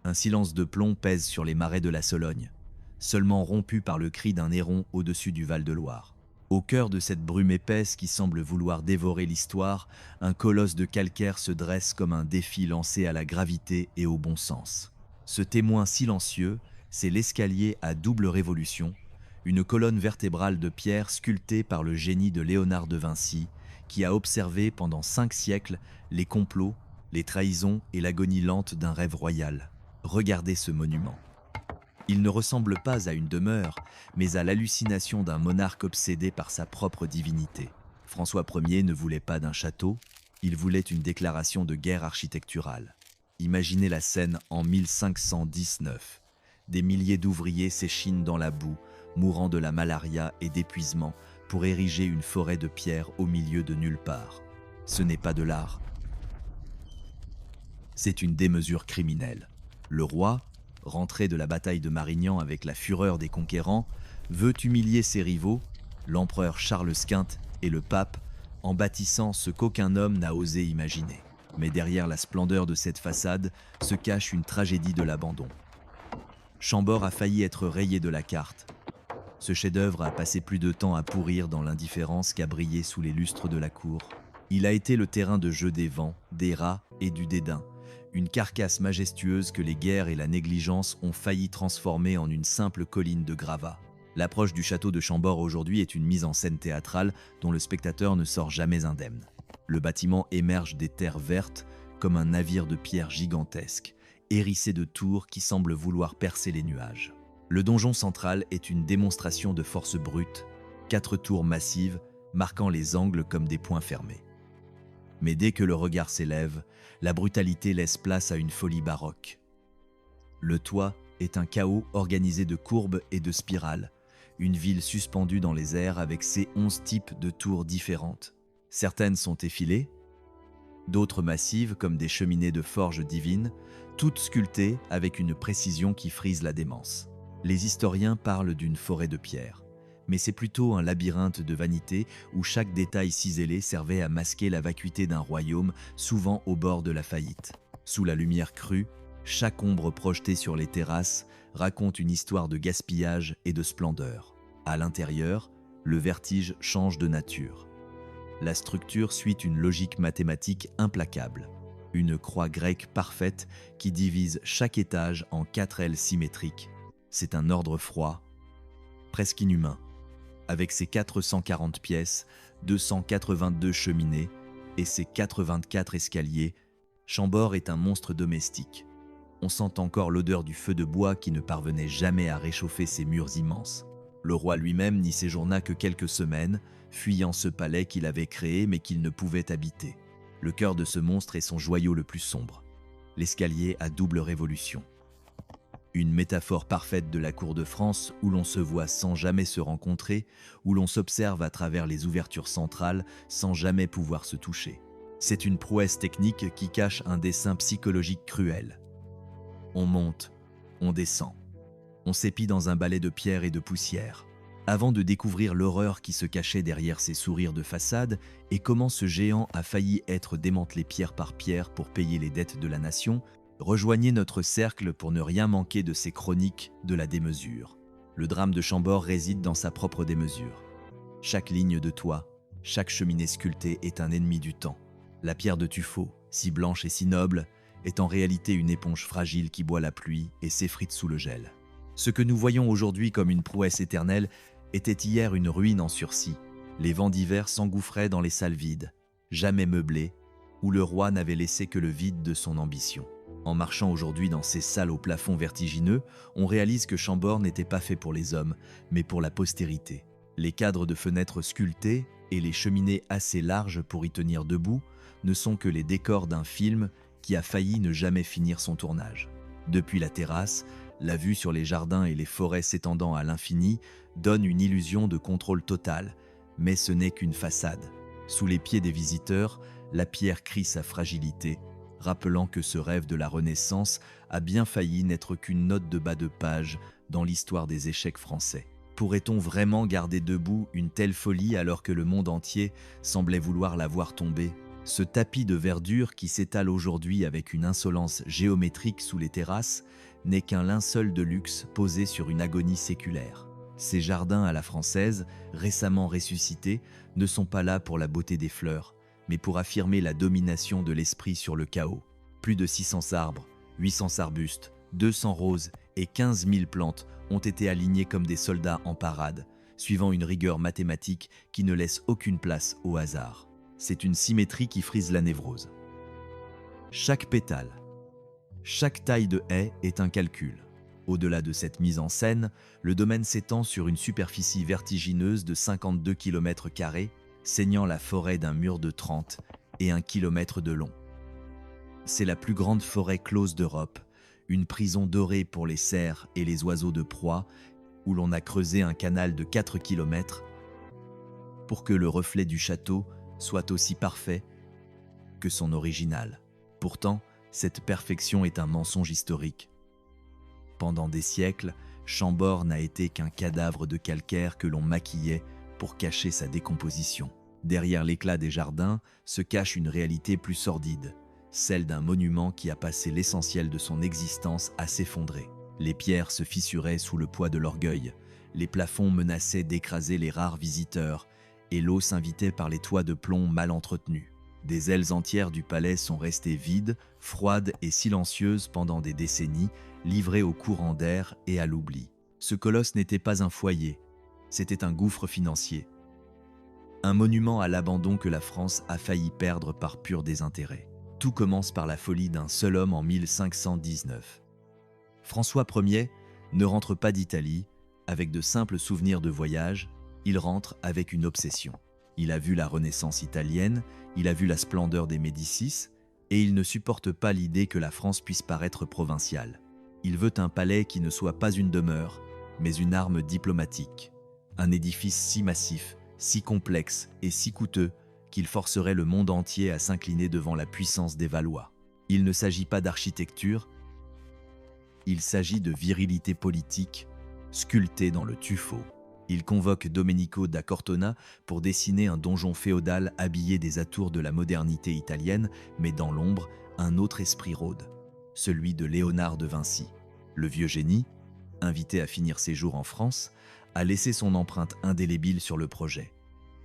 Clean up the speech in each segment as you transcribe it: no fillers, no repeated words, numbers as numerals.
Un silence de plomb pèse sur les marais de la Sologne, seulement rompu par le cri d'un héron au-dessus du Val-de-Loire. Au cœur de cette brume épaisse qui semble vouloir dévorer l'histoire, un colosse de calcaire se dresse comme un défi lancé à la gravité et au bon sens. Ce témoin silencieux, c'est l'escalier à double révolution, une colonne vertébrale de pierre sculptée par le génie de Léonard de Vinci, qui a observé pendant 5 siècles les complots, les trahisons et l'agonie lente d'un rêve royal. Regardez ce monument. Il ne ressemble pas à une demeure, mais à l'hallucination d'un monarque obsédé par sa propre divinité. François Ier ne voulait pas d'un château, il voulait une déclaration de guerre architecturale. Imaginez la scène en 1519. Des milliers d'ouvriers s'échinent dans la boue, mourant de la malaria et d'épuisement, pour ériger une forêt de pierre au milieu de nulle part. Ce n'est pas de l'art. C'est une démesure criminelle. Le roi, rentré de la bataille de Marignan avec la fureur des conquérants, veut humilier ses rivaux, l'empereur Charles Quint et le pape, en bâtissant ce qu'aucun homme n'a osé imaginer. Mais derrière la splendeur de cette façade se cache une tragédie de l'abandon. Chambord a failli être rayé de la carte. Ce chef-d'œuvre a passé plus de temps à pourrir dans l'indifférence qu'à briller sous les lustres de la cour. Il a été le terrain de jeu des vents, des rats et du dédain. Une carcasse majestueuse que les guerres et la négligence ont failli transformer en une simple colline de gravats. L'approche du château de Chambord aujourd'hui est une mise en scène théâtrale dont le spectateur ne sort jamais indemne. Le bâtiment émerge des terres vertes comme un navire de pierre gigantesque, hérissé de tours qui semblent vouloir percer les nuages. Le donjon central est une démonstration de force brute, 4 tours massives marquant les angles comme des poings fermés. Mais dès que le regard s'élève, la brutalité laisse place à une folie baroque. Le toit est un chaos organisé de courbes et de spirales, une ville suspendue dans les airs avec ses 11 types de tours différentes. Certaines sont effilées, d'autres massives comme des cheminées de forge divines, toutes sculptées avec une précision qui frise la démence. Les historiens parlent d'une forêt de pierre, mais c'est plutôt un labyrinthe de vanité où chaque détail ciselé servait à masquer la vacuité d'un royaume souvent au bord de la faillite. Sous la lumière crue, chaque ombre projetée sur les terrasses raconte une histoire de gaspillage et de splendeur. À l'intérieur, le vertige change de nature. La structure suit une logique mathématique implacable, une croix grecque parfaite qui divise chaque étage en 4 ailes symétriques. C'est un ordre froid, presque inhumain. Avec ses 440 pièces, 282 cheminées et ses 84 escaliers, Chambord est un monstre domestique. On sent encore l'odeur du feu de bois qui ne parvenait jamais à réchauffer ces murs immenses. Le roi lui-même n'y séjourna que quelques semaines, fuyant ce palais qu'il avait créé mais qu'il ne pouvait habiter. Le cœur de ce monstre est son joyau le plus sombre, l'escalier à double révolution. Une métaphore parfaite de la cour de France où l'on se voit sans jamais se rencontrer, où l'on s'observe à travers les ouvertures centrales sans jamais pouvoir se toucher. C'est une prouesse technique qui cache un dessin psychologique cruel. On monte, on descend, on s'épie dans un balai de pierre et de poussière, avant de découvrir l'horreur qui se cachait derrière ces sourires de façade et comment ce géant a failli être démantelé pierre par pierre pour payer les dettes de la nation. Rejoignez notre cercle pour ne rien manquer de ces chroniques de la démesure. Le drame de Chambord réside dans sa propre démesure. Chaque ligne de toit, chaque cheminée sculptée est un ennemi du temps. La pierre de tuffeau, si blanche et si noble, est en réalité une éponge fragile qui boit la pluie et s'effrite sous le gel. Ce que nous voyons aujourd'hui comme une prouesse éternelle était hier une ruine en sursis. Les vents d'hiver s'engouffraient dans les salles vides, jamais meublées, où le roi n'avait laissé que le vide de son ambition. En marchant aujourd'hui dans ces salles au plafond vertigineux, on réalise que Chambord n'était pas fait pour les hommes, mais pour la postérité. Les cadres de fenêtres sculptés et les cheminées assez larges pour y tenir debout ne sont que les décors d'un film qui a failli ne jamais finir son tournage. Depuis la terrasse, la vue sur les jardins et les forêts s'étendant à l'infini donne une illusion de contrôle total, mais ce n'est qu'une façade. Sous les pieds des visiteurs, la pierre crie sa fragilité, rappelant que ce rêve de la Renaissance a bien failli n'être qu'une note de bas de page dans l'histoire des échecs français. Pourrait-on vraiment garder debout une telle folie alors que le monde entier semblait vouloir la voir tomber ? Ce tapis de verdure qui s'étale aujourd'hui avec une insolence géométrique sous les terrasses n'est qu'un linceul de luxe posé sur une agonie séculaire. Ces jardins à la française, récemment ressuscités, ne sont pas là pour la beauté des fleurs, mais pour affirmer la domination de l'esprit sur le chaos. Plus de 600 arbres, 800 arbustes, 200 roses et 15 000 plantes ont été alignés comme des soldats en parade, suivant une rigueur mathématique qui ne laisse aucune place au hasard. C'est une symétrie qui frise la névrose. Chaque pétale, chaque taille de haie est un calcul. Au-delà de cette mise en scène, le domaine s'étend sur une superficie vertigineuse de 52 km², ceignant la forêt d'un mur de 30 et 1 km de long. C'est la plus grande forêt close d'Europe, une prison dorée pour les cerfs et les oiseaux de proie, où l'on a creusé un canal de 4 km pour que le reflet du château soit aussi parfait que son original. Pourtant, cette perfection est un mensonge historique. Pendant des siècles, Chambord n'a été qu'un cadavre de calcaire que l'on maquillait pour cacher sa décomposition. Derrière l'éclat des jardins se cache une réalité plus sordide, celle d'un monument qui a passé l'essentiel de son existence à s'effondrer. Les pierres se fissuraient sous le poids de l'orgueil, les plafonds menaçaient d'écraser les rares visiteurs, et l'eau s'invitait par les toits de plomb mal entretenus. Des ailes entières du palais sont restées vides, froides et silencieuses pendant des décennies, livrées au courant d'air et à l'oubli. Ce colosse n'était pas un foyer, c'était un gouffre financier. Un monument à l'abandon que la France a failli perdre par pur désintérêt. Tout commence par la folie d'un seul homme en 1519. François Ier ne rentre pas d'Italie avec de simples souvenirs de voyage, il rentre avec une obsession. Il a vu la Renaissance italienne, il a vu la splendeur des Médicis, et il ne supporte pas l'idée que la France puisse paraître provinciale. Il veut un palais qui ne soit pas une demeure, mais une arme diplomatique. Un édifice si massif, si complexe et si coûteux qu'il forcerait le monde entier à s'incliner devant la puissance des Valois. Il ne s'agit pas d'architecture, il s'agit de virilité politique, sculptée dans le tuffeau. Il convoque Domenico da Cortona pour dessiner un donjon féodal habillé des atours de la modernité italienne, mais dans l'ombre, un autre esprit rôde, celui de Léonard de Vinci. Le vieux génie, invité à finir ses jours en France, a laissé son empreinte indélébile sur le projet,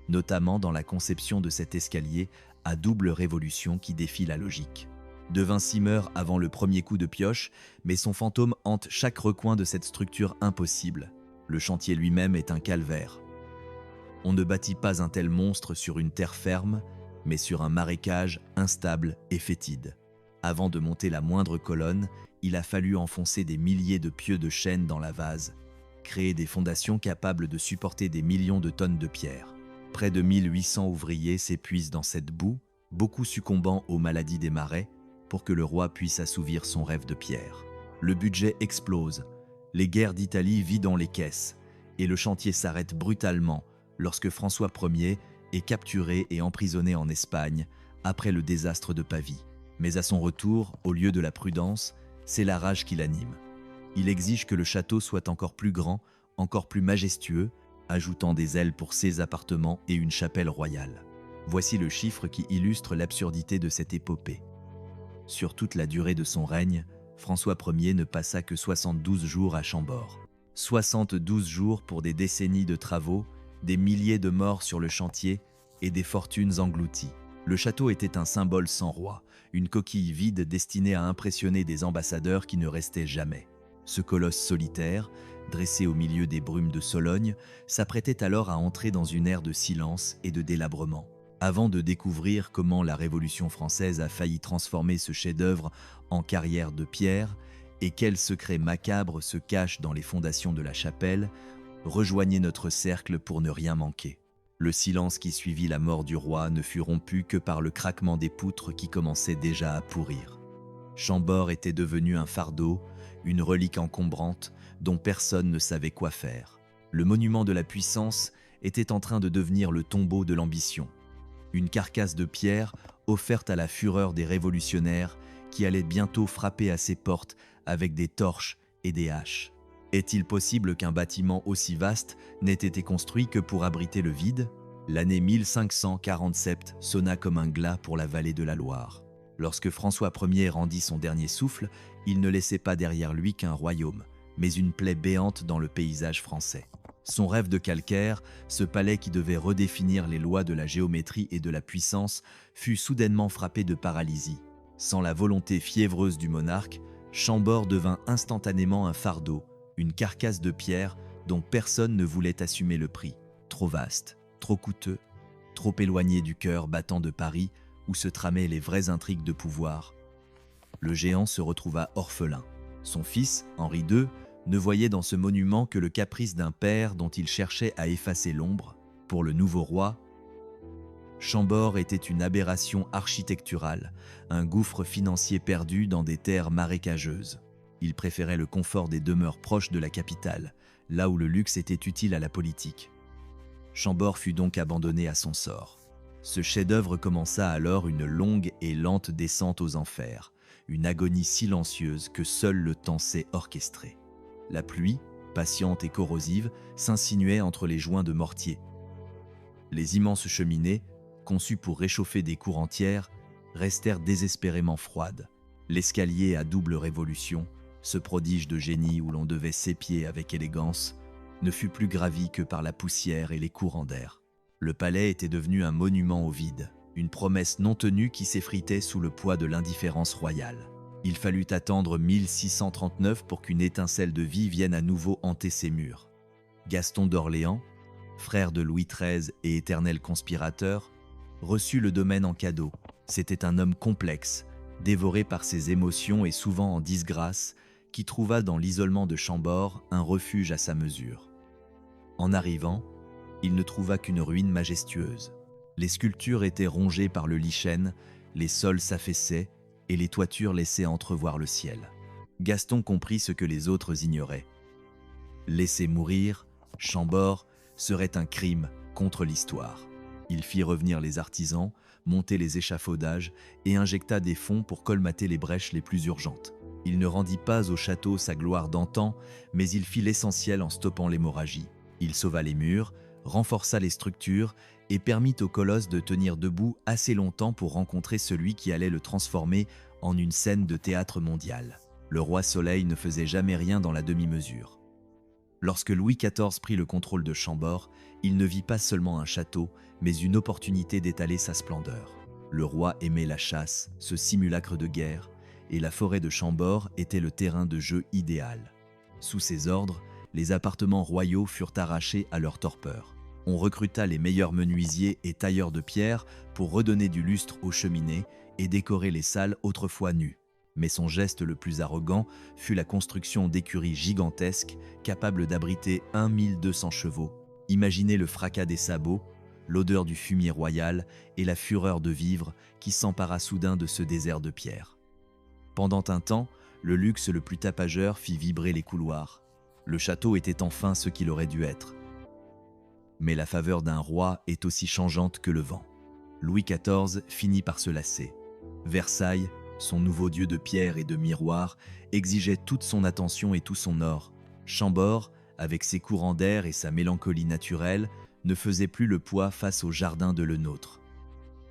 notamment dans la conception de cet escalier à double révolution qui défie la logique. De Vinci meurt avant le premier coup de pioche, mais son fantôme hante chaque recoin de cette structure impossible. Le chantier lui-même est un calvaire. On ne bâtit pas un tel monstre sur une terre ferme, mais sur un marécage instable et fétide. Avant de monter la moindre colonne, il a fallu enfoncer des milliers de pieux de chêne dans la vase, créer des fondations capables de supporter des millions de tonnes de pierre. Près de 1800 ouvriers s'épuisent dans cette boue, beaucoup succombant aux maladies des marais, pour que le roi puisse assouvir son rêve de pierre. Le budget explose. Les guerres d'Italie vident les caisses, et le chantier s'arrête brutalement lorsque François Ier est capturé et emprisonné en Espagne après le désastre de Pavie. Mais à son retour, au lieu de la prudence, c'est la rage qui l'anime. Il exige que le château soit encore plus grand, encore plus majestueux, ajoutant des ailes pour ses appartements et une chapelle royale. Voici le chiffre qui illustre l'absurdité de cette épopée. Sur toute la durée de son règne, François Ier ne passa que 72 jours à Chambord. 72 jours pour des décennies de travaux, des milliers de morts sur le chantier et des fortunes englouties. Le château était un symbole sans roi, une coquille vide destinée à impressionner des ambassadeurs qui ne restaient jamais. Ce colosse solitaire, dressé au milieu des brumes de Sologne, s'apprêtait alors à entrer dans une ère de silence et de délabrement. Avant de découvrir comment la Révolution française a failli transformer ce chef-d'œuvre en carrière de pierre et quels secrets macabres se cachent dans les fondations de la chapelle, rejoignez notre cercle pour ne rien manquer. Le silence qui suivit la mort du roi ne fut rompu que par le craquement des poutres qui commençaient déjà à pourrir. Chambord était devenu un fardeau, une relique encombrante dont personne ne savait quoi faire. Le monument de la puissance était en train de devenir le tombeau de l'ambition. Une carcasse de pierre offerte à la fureur des révolutionnaires qui allaient bientôt frapper à ses portes avec des torches et des haches. Est-il possible qu'un bâtiment aussi vaste n'ait été construit que pour abriter le vide ? L'année 1547 sonna comme un glas pour la vallée de la Loire. Lorsque François Ier rendit son dernier souffle, il ne laissait pas derrière lui qu'un royaume, mais une plaie béante dans le paysage français. Son rêve de calcaire, ce palais qui devait redéfinir les lois de la géométrie et de la puissance, fut soudainement frappé de paralysie. Sans la volonté fiévreuse du monarque, Chambord devint instantanément un fardeau, une carcasse de pierre dont personne ne voulait assumer le prix. Trop vaste, trop coûteux, trop éloigné du cœur battant de Paris où se tramaient les vraies intrigues de pouvoir. Le géant se retrouva orphelin. Son fils, Henri II, ne voyait dans ce monument que le caprice d'un père dont il cherchait à effacer l'ombre. Pour le nouveau roi, Chambord était une aberration architecturale, un gouffre financier perdu dans des terres marécageuses. Il préférait le confort des demeures proches de la capitale, là où le luxe était utile à la politique. Chambord fut donc abandonné à son sort. Ce chef-d'œuvre commença alors une longue et lente descente aux enfers, une agonie silencieuse que seul le temps sait orchestrer. La pluie, patiente et corrosive, s'insinuait entre les joints de mortier. Les immenses cheminées, conçues pour réchauffer des cours entières, restèrent désespérément froides. L'escalier à double révolution, ce prodige de génie où l'on devait s'épier avec élégance, ne fut plus gravi que par la poussière et les courants d'air. Le palais était devenu un monument au vide, une promesse non tenue qui s'effritait sous le poids de l'indifférence royale. Il fallut attendre 1639 pour qu'une étincelle de vie vienne à nouveau hanter ses murs. Gaston d'Orléans, frère de Louis XIII et éternel conspirateur, reçut le domaine en cadeau. C'était un homme complexe, dévoré par ses émotions et souvent en disgrâce, qui trouva dans l'isolement de Chambord un refuge à sa mesure. En arrivant, il ne trouva qu'une ruine majestueuse. Les sculptures étaient rongées par le lichen, les sols s'affaissaient et les toitures laissaient entrevoir le ciel. Gaston comprit ce que les autres ignoraient. Laisser mourir Chambord serait un crime contre l'histoire. Il fit revenir les artisans, monter les échafaudages et injecta des fonds pour colmater les brèches les plus urgentes. Il ne rendit pas au château sa gloire d'antan, mais il fit l'essentiel en stoppant l'hémorragie. Il sauva les murs, renforça les structures et permit au colosse de tenir debout assez longtemps pour rencontrer celui qui allait le transformer en une scène de théâtre mondial. Le roi Soleil ne faisait jamais rien dans la demi-mesure. Lorsque Louis XIV prit le contrôle de Chambord, il ne vit pas seulement un château, mais une opportunité d'étaler sa splendeur. Le roi aimait la chasse, ce simulacre de guerre, et la forêt de Chambord était le terrain de jeu idéal. Sous ses ordres, les appartements royaux furent arrachés à leur torpeur. On recruta les meilleurs menuisiers et tailleurs de pierre pour redonner du lustre aux cheminées et décorer les salles autrefois nues. Mais son geste le plus arrogant fut la construction d'écuries gigantesques capables d'abriter 1200 chevaux. Imaginez le fracas des sabots, l'odeur du fumier royal et la fureur de vivre qui s'empara soudain de ce désert de pierre. Pendant un temps, le luxe le plus tapageur fit vibrer les couloirs. Le château était enfin ce qu'il aurait dû être. Mais la faveur d'un roi est aussi changeante que le vent. Louis XIV finit par se lasser. Versailles, son nouveau dieu de pierre et de miroir, exigeait toute son attention et tout son or. Chambord, avec ses courants d'air et sa mélancolie naturelle, ne faisait plus le poids face au jardin de Lenôtre.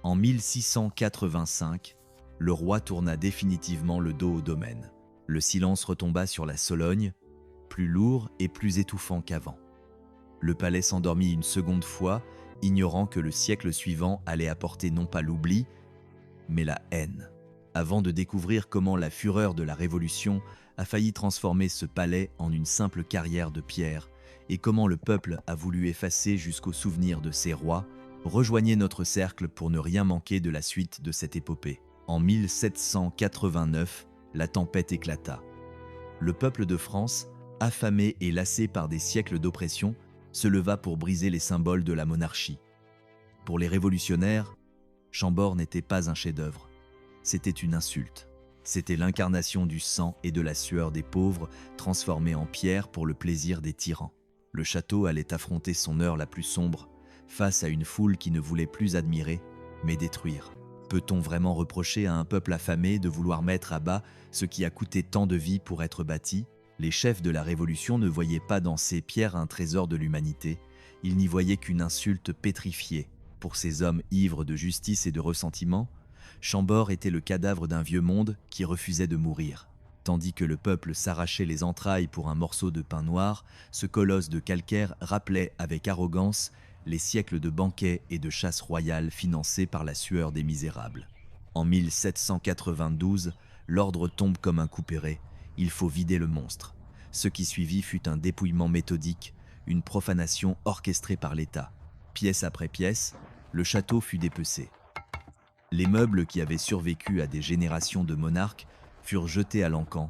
En 1685, le roi tourna définitivement le dos au domaine. Le silence retomba sur la Sologne, plus lourd et plus étouffant qu'avant. Le palais s'endormit une seconde fois, ignorant que le siècle suivant allait apporter non pas l'oubli, mais la haine. Avant de découvrir comment la fureur de la Révolution a failli transformer ce palais en une simple carrière de pierre, et comment le peuple a voulu effacer jusqu'au souvenir de ses rois, rejoignez notre cercle pour ne rien manquer de la suite de cette épopée. En 1789, la tempête éclata. Le peuple de France, affamé et lassé par des siècles d'oppression, se leva pour briser les symboles de la monarchie. Pour les révolutionnaires, Chambord n'était pas un chef-d'œuvre, c'était une insulte. C'était l'incarnation du sang et de la sueur des pauvres transformés en pierre pour le plaisir des tyrans. Le château allait affronter son heure la plus sombre, face à une foule qui ne voulait plus admirer, mais détruire. Peut-on vraiment reprocher à un peuple affamé de vouloir mettre à bas ce qui a coûté tant de vies pour être bâti ? Les chefs de la Révolution ne voyaient pas dans ces pierres un trésor de l'humanité, il n'y voyait qu'une insulte pétrifiée. Pour ces hommes ivres de justice et de ressentiment, Chambord était le cadavre d'un vieux monde qui refusait de mourir. Tandis que le peuple s'arrachait les entrailles pour un morceau de pain noir, ce colosse de calcaire rappelait avec arrogance les siècles de banquets et de chasses royales financés par la sueur des misérables. En 1792, l'ordre tombe comme un couperet. Il faut vider le monstre. Ce qui suivit fut un dépouillement méthodique, une profanation orchestrée par l'État. Pièce après pièce, le château fut dépecé. Les meubles qui avaient survécu à des générations de monarques furent jetés à l'encan,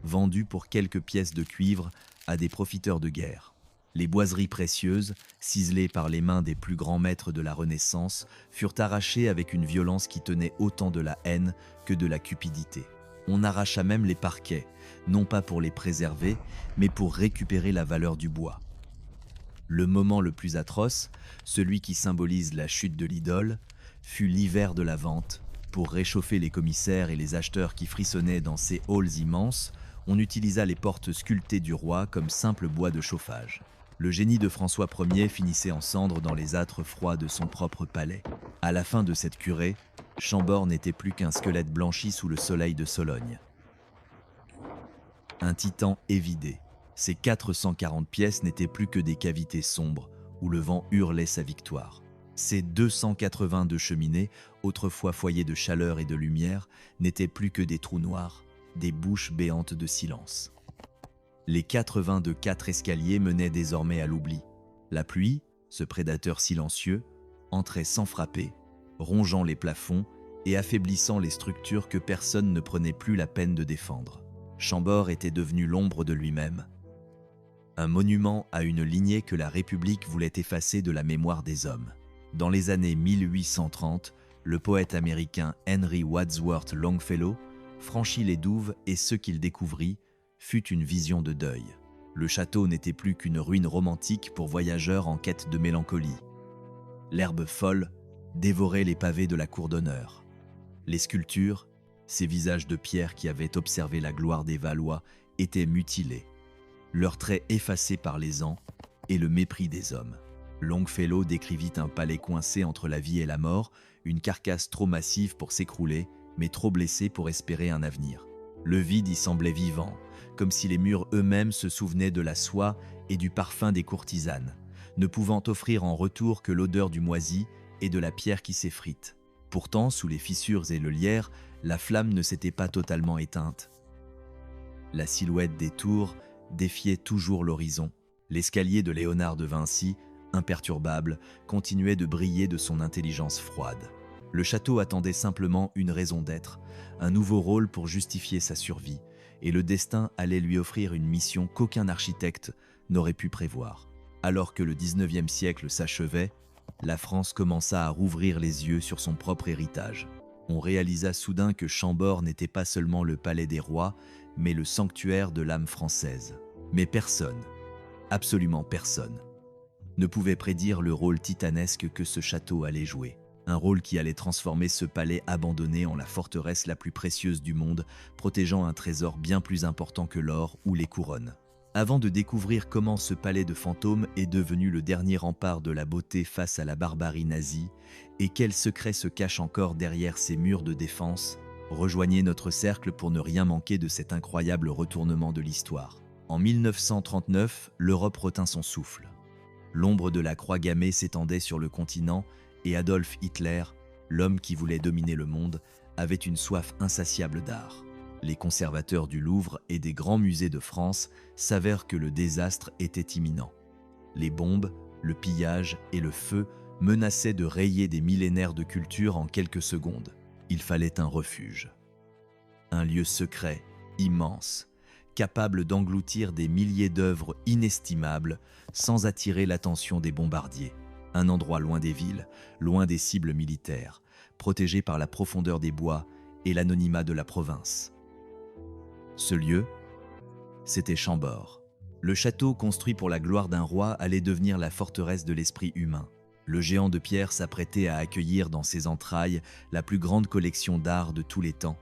vendus pour quelques pièces de cuivre à des profiteurs de guerre. Les boiseries précieuses, ciselées par les mains des plus grands maîtres de la Renaissance, furent arrachées avec une violence qui tenait autant de la haine que de la cupidité. On arracha même les parquets, non pas pour les préserver, mais pour récupérer la valeur du bois. Le moment le plus atroce, celui qui symbolise la chute de l'idole, fut l'hiver de la vente. Pour réchauffer les commissaires et les acheteurs qui frissonnaient dans ces halls immenses, on utilisa les portes sculptées du roi comme simple bois de chauffage. Le génie de François Ier finissait en cendres dans les âtres froids de son propre palais. À la fin de cette curée, Chambord n'était plus qu'un squelette blanchi sous le soleil de Sologne. Un titan évidé. Ces 440 pièces n'étaient plus que des cavités sombres où le vent hurlait sa victoire. Ces 282 cheminées, autrefois foyers de chaleur et de lumière, n'étaient plus que des trous noirs, des bouches béantes de silence. Les 84 escaliers menaient désormais à l'oubli. La pluie, ce prédateur silencieux, entrait sans frapper, rongeant les plafonds et affaiblissant les structures que personne ne prenait plus la peine de défendre. Chambord était devenu l'ombre de lui-même. Un monument à une lignée que la République voulait effacer de la mémoire des hommes. Dans les années 1830, le poète américain Henry Wadsworth Longfellow franchit les douves et ce qu'il découvrit fut une vision de deuil. Le château n'était plus qu'une ruine romantique pour voyageurs en quête de mélancolie. L'herbe folle dévorait les pavés de la cour d'honneur. Les sculptures, ces visages de pierre qui avaient observé la gloire des Valois, étaient mutilés, leurs traits effacés par les ans et le mépris des hommes. Longfellow décrivit un palais coincé entre la vie et la mort, une carcasse trop massive pour s'écrouler, mais trop blessée pour espérer un avenir. Le vide y semblait vivant, comme si les murs eux-mêmes se souvenaient de la soie et du parfum des courtisanes, ne pouvant offrir en retour que l'odeur du moisi et de la pierre qui s'effrite. Pourtant, sous les fissures et le lierre, la flamme ne s'était pas totalement éteinte. La silhouette des tours défiait toujours l'horizon. L'escalier de Léonard de Vinci, imperturbable, continuait de briller de son intelligence froide. Le château attendait simplement une raison d'être, un nouveau rôle pour justifier sa survie, et le destin allait lui offrir une mission qu'aucun architecte n'aurait pu prévoir. Alors que le 19e siècle s'achevait, la France commença à rouvrir les yeux sur son propre héritage. On réalisa soudain que Chambord n'était pas seulement le palais des rois, mais le sanctuaire de l'âme française. Mais personne, absolument personne, ne pouvait prédire le rôle titanesque que ce château allait jouer. Un rôle qui allait transformer ce palais abandonné en la forteresse la plus précieuse du monde, protégeant un trésor bien plus important que l'or ou les couronnes. Avant de découvrir comment ce palais de fantômes est devenu le dernier rempart de la beauté face à la barbarie nazie, et quels secrets se cachent encore derrière ces murs de défense, rejoignez notre cercle pour ne rien manquer de cet incroyable retournement de l'histoire. En 1939, l'Europe retint son souffle. L'ombre de la croix gammée s'étendait sur le continent et Adolf Hitler, l'homme qui voulait dominer le monde, avait une soif insatiable d'art. Les conservateurs du Louvre et des grands musées de France savèrent que le désastre était imminent. Les bombes, le pillage et le feu menaçaient de rayer des millénaires de culture en quelques secondes. Il fallait un refuge. Un lieu secret, immense, capable d'engloutir des milliers d'œuvres inestimables sans attirer l'attention des bombardiers. Un endroit loin des villes, loin des cibles militaires, protégé par la profondeur des bois et l'anonymat de la province. Ce lieu, c'était Chambord. Le château construit pour la gloire d'un roi allait devenir la forteresse de l'esprit humain. Le géant de pierre s'apprêtait à accueillir dans ses entrailles la plus grande collection d'art de tous les temps,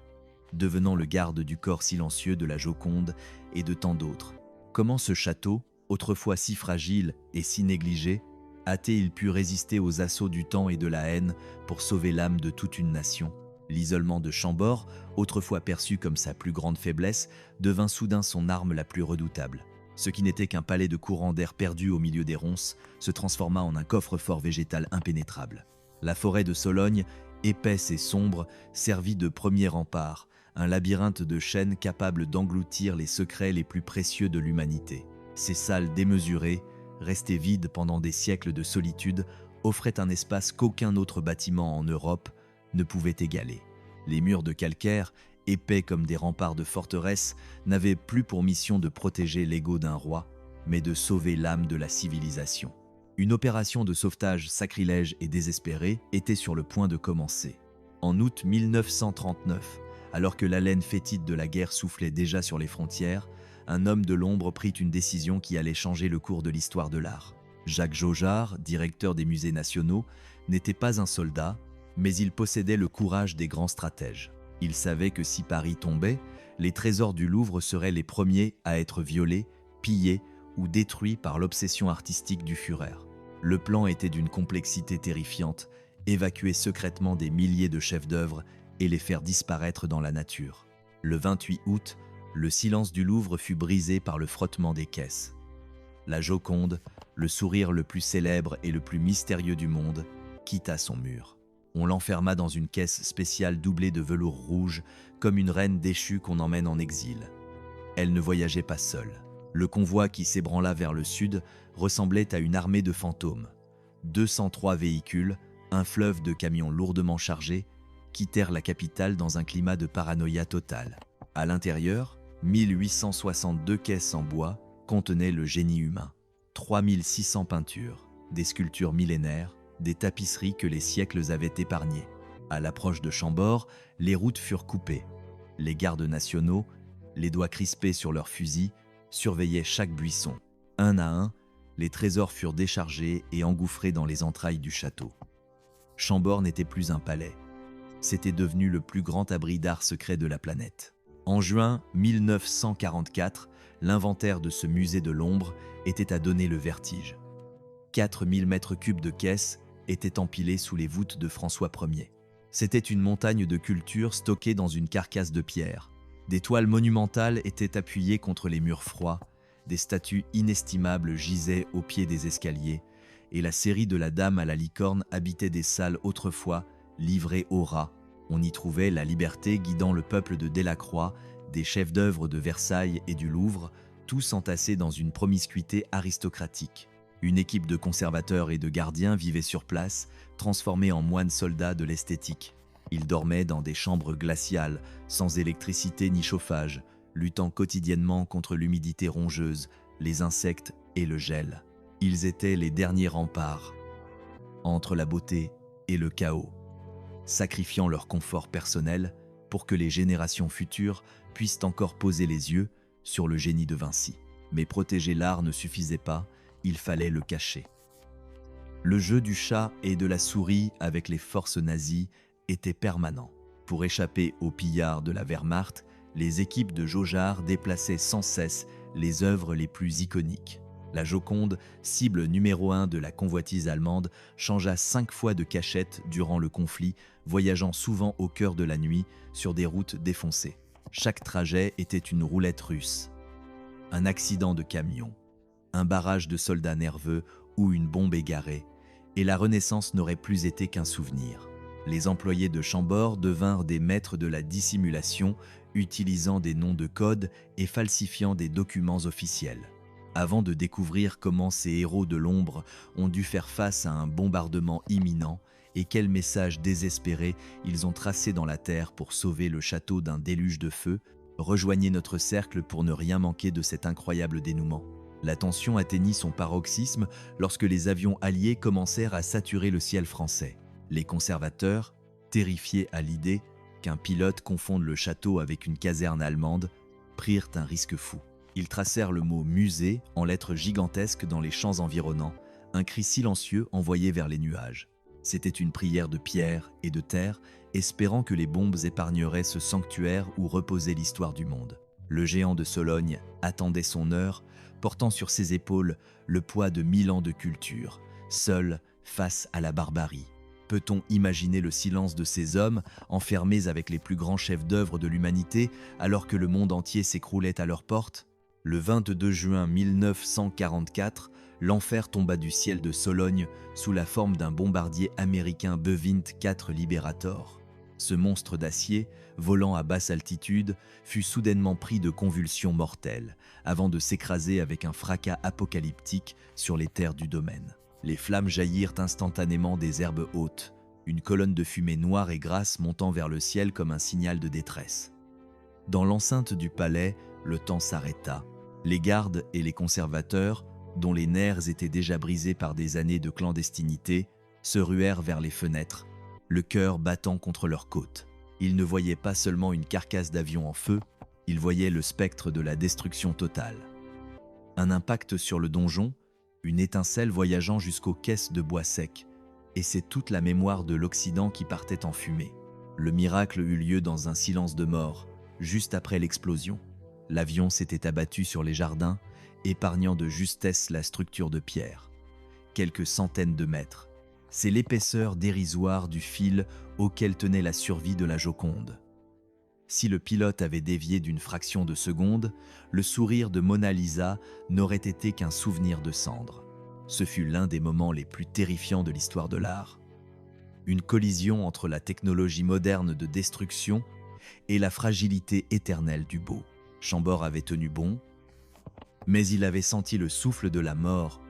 devenant le garde du corps silencieux de la Joconde et de tant d'autres. Comment ce château, Autrefois si fragile et si négligé, athée, il put résister aux assauts du temps et de la haine pour sauver l'âme de toute une nation. L'isolement de Chambord, autrefois perçu comme sa plus grande faiblesse, devint soudain son arme la plus redoutable. Ce qui n'était qu'un palais de courants d'air perdu au milieu des ronces se transforma en un coffre-fort végétal impénétrable. La forêt de Sologne, épaisse et sombre, servit de premier rempart, un labyrinthe de chênes capable d'engloutir les secrets les plus précieux de l'humanité. Ces salles démesurées, restées vides pendant des siècles de solitude, offraient un espace qu'aucun autre bâtiment en Europe ne pouvait égaler. Les murs de calcaire, épais comme des remparts de forteresse, n'avaient plus pour mission de protéger l'ego d'un roi, mais de sauver l'âme de la civilisation. Une opération de sauvetage sacrilège et désespérée était sur le point de commencer. En août 1939, alors que l'haleine fétide de la guerre soufflait déjà sur les frontières, un homme de l'ombre prit une décision qui allait changer le cours de l'histoire de l'art. Jacques Jaujard, directeur des musées nationaux, n'était pas un soldat, mais il possédait le courage des grands stratèges. Il savait que si Paris tombait, les trésors du Louvre seraient les premiers à être violés, pillés ou détruits par l'obsession artistique du Führer. Le plan était d'une complexité terrifiante, évacuer secrètement des milliers de chefs-d'œuvre et les faire disparaître dans la nature. Le 28 août, le silence du Louvre fut brisé par le frottement des caisses. La Joconde, le sourire le plus célèbre et le plus mystérieux du monde, quitta son mur. On l'enferma dans une caisse spéciale doublée de velours rouge, comme une reine déchue qu'on emmène en exil. Elle ne voyageait pas seule. Le convoi qui s'ébranla vers le sud ressemblait à une armée de fantômes. 203 véhicules, un fleuve de camions lourdement chargés, quittèrent la capitale dans un climat de paranoïa totale. À l'intérieur, 1862 caisses en bois contenaient le génie humain. 3600 peintures, des sculptures millénaires, des tapisseries que les siècles avaient épargnées. À l'approche de Chambord, les routes furent coupées. Les gardes nationaux, les doigts crispés sur leurs fusils, surveillaient chaque buisson. Un à un, les trésors furent déchargés et engouffrés dans les entrailles du château. Chambord n'était plus un palais. C'était devenu le plus grand abri d'art secret de la planète. En juin 1944, l'inventaire de ce musée de l'ombre était à donner le vertige. 4000 mètres cubes de caisses étaient empilés sous les voûtes de François Ier. C'était une montagne de cultures stockée dans une carcasse de pierre. Des toiles monumentales étaient appuyées contre les murs froids, des statues inestimables gisaient au pied des escaliers, et la série de la Dame à la licorne habitait des salles autrefois livrées aux rats. On y trouvait la liberté guidant le peuple de Delacroix, des chefs-d'œuvre de Versailles et du Louvre, tous entassés dans une promiscuité aristocratique. Une équipe de conservateurs et de gardiens vivait sur place, transformés en moines soldats de l'esthétique. Ils dormaient dans des chambres glaciales, sans électricité ni chauffage, luttant quotidiennement contre l'humidité rongeuse, les insectes et le gel. Ils étaient les derniers remparts entre la beauté et le chaos, sacrifiant leur confort personnel pour que les générations futures puissent encore poser les yeux sur le génie de Vinci. Mais protéger l'art ne suffisait pas, il fallait le cacher. Le jeu du chat et de la souris avec les forces nazies était permanent. Pour échapper aux pillards de la Wehrmacht, les équipes de Jaujard déplaçaient sans cesse les œuvres les plus iconiques. La Joconde, cible numéro 1 de la convoitise allemande, changea 5 fois de cachette durant le conflit, voyageant souvent au cœur de la nuit sur des routes défoncées. Chaque trajet était une roulette russe, un accident de camion, un barrage de soldats nerveux ou une bombe égarée, et la Renaissance n'aurait plus été qu'un souvenir. Les employés de Chambord devinrent des maîtres de la dissimulation, utilisant des noms de code et falsifiant des documents officiels. Avant de découvrir comment ces héros de l'ombre ont dû faire face à un bombardement imminent et quel message désespéré ils ont tracé dans la terre pour sauver le château d'un déluge de feu, rejoignez notre cercle pour ne rien manquer de cet incroyable dénouement. La tension atteignit son paroxysme lorsque les avions alliés commencèrent à saturer le ciel français. Les conservateurs, terrifiés à l'idée qu'un pilote confonde le château avec une caserne allemande, prirent un risque fou. Ils tracèrent le mot « musée » en lettres gigantesques dans les champs environnants, un cri silencieux envoyé vers les nuages. C'était une prière de pierre et de terre, espérant que les bombes épargneraient ce sanctuaire où reposait l'histoire du monde. Le géant de Sologne attendait son heure, portant sur ses épaules le poids de 1000 ans de culture, seul face à la barbarie. Peut-on imaginer le silence de ces hommes, enfermés avec les plus grands chefs d'œuvre de l'humanité, alors que le monde entier s'écroulait à leurs portes? Le 22 juin 1944, l'enfer tomba du ciel de Sologne sous la forme d'un bombardier américain Bevint IV Liberator. Ce monstre d'acier, volant à basse altitude, fut soudainement pris de convulsions mortelles, avant de s'écraser avec un fracas apocalyptique sur les terres du domaine. Les flammes jaillirent instantanément des herbes hautes, une colonne de fumée noire et grasse montant vers le ciel comme un signal de détresse. Dans l'enceinte du palais, le temps s'arrêta. Les gardes et les conservateurs, dont les nerfs étaient déjà brisés par des années de clandestinité, se ruèrent vers les fenêtres, le cœur battant contre leurs côtes. Ils ne voyaient pas seulement une carcasse d'avion en feu, ils voyaient le spectre de la destruction totale. Un impact sur le donjon, une étincelle voyageant jusqu'aux caisses de bois sec, et c'est toute la mémoire de l'Occident qui partait en fumée. Le miracle eut lieu dans un silence de mort, juste après l'explosion. L'avion s'était abattu sur les jardins, épargnant de justesse la structure de pierre. Quelques centaines de mètres. C'est l'épaisseur dérisoire du fil auquel tenait la survie de la Joconde. Si le pilote avait dévié d'une fraction de seconde, le sourire de Mona Lisa n'aurait été qu'un souvenir de cendres. Ce fut l'un des moments les plus terrifiants de l'histoire de l'art. Une collision entre la technologie moderne de destruction et la fragilité éternelle du beau. Chambord avait tenu bon, mais il avait senti le souffle de la mort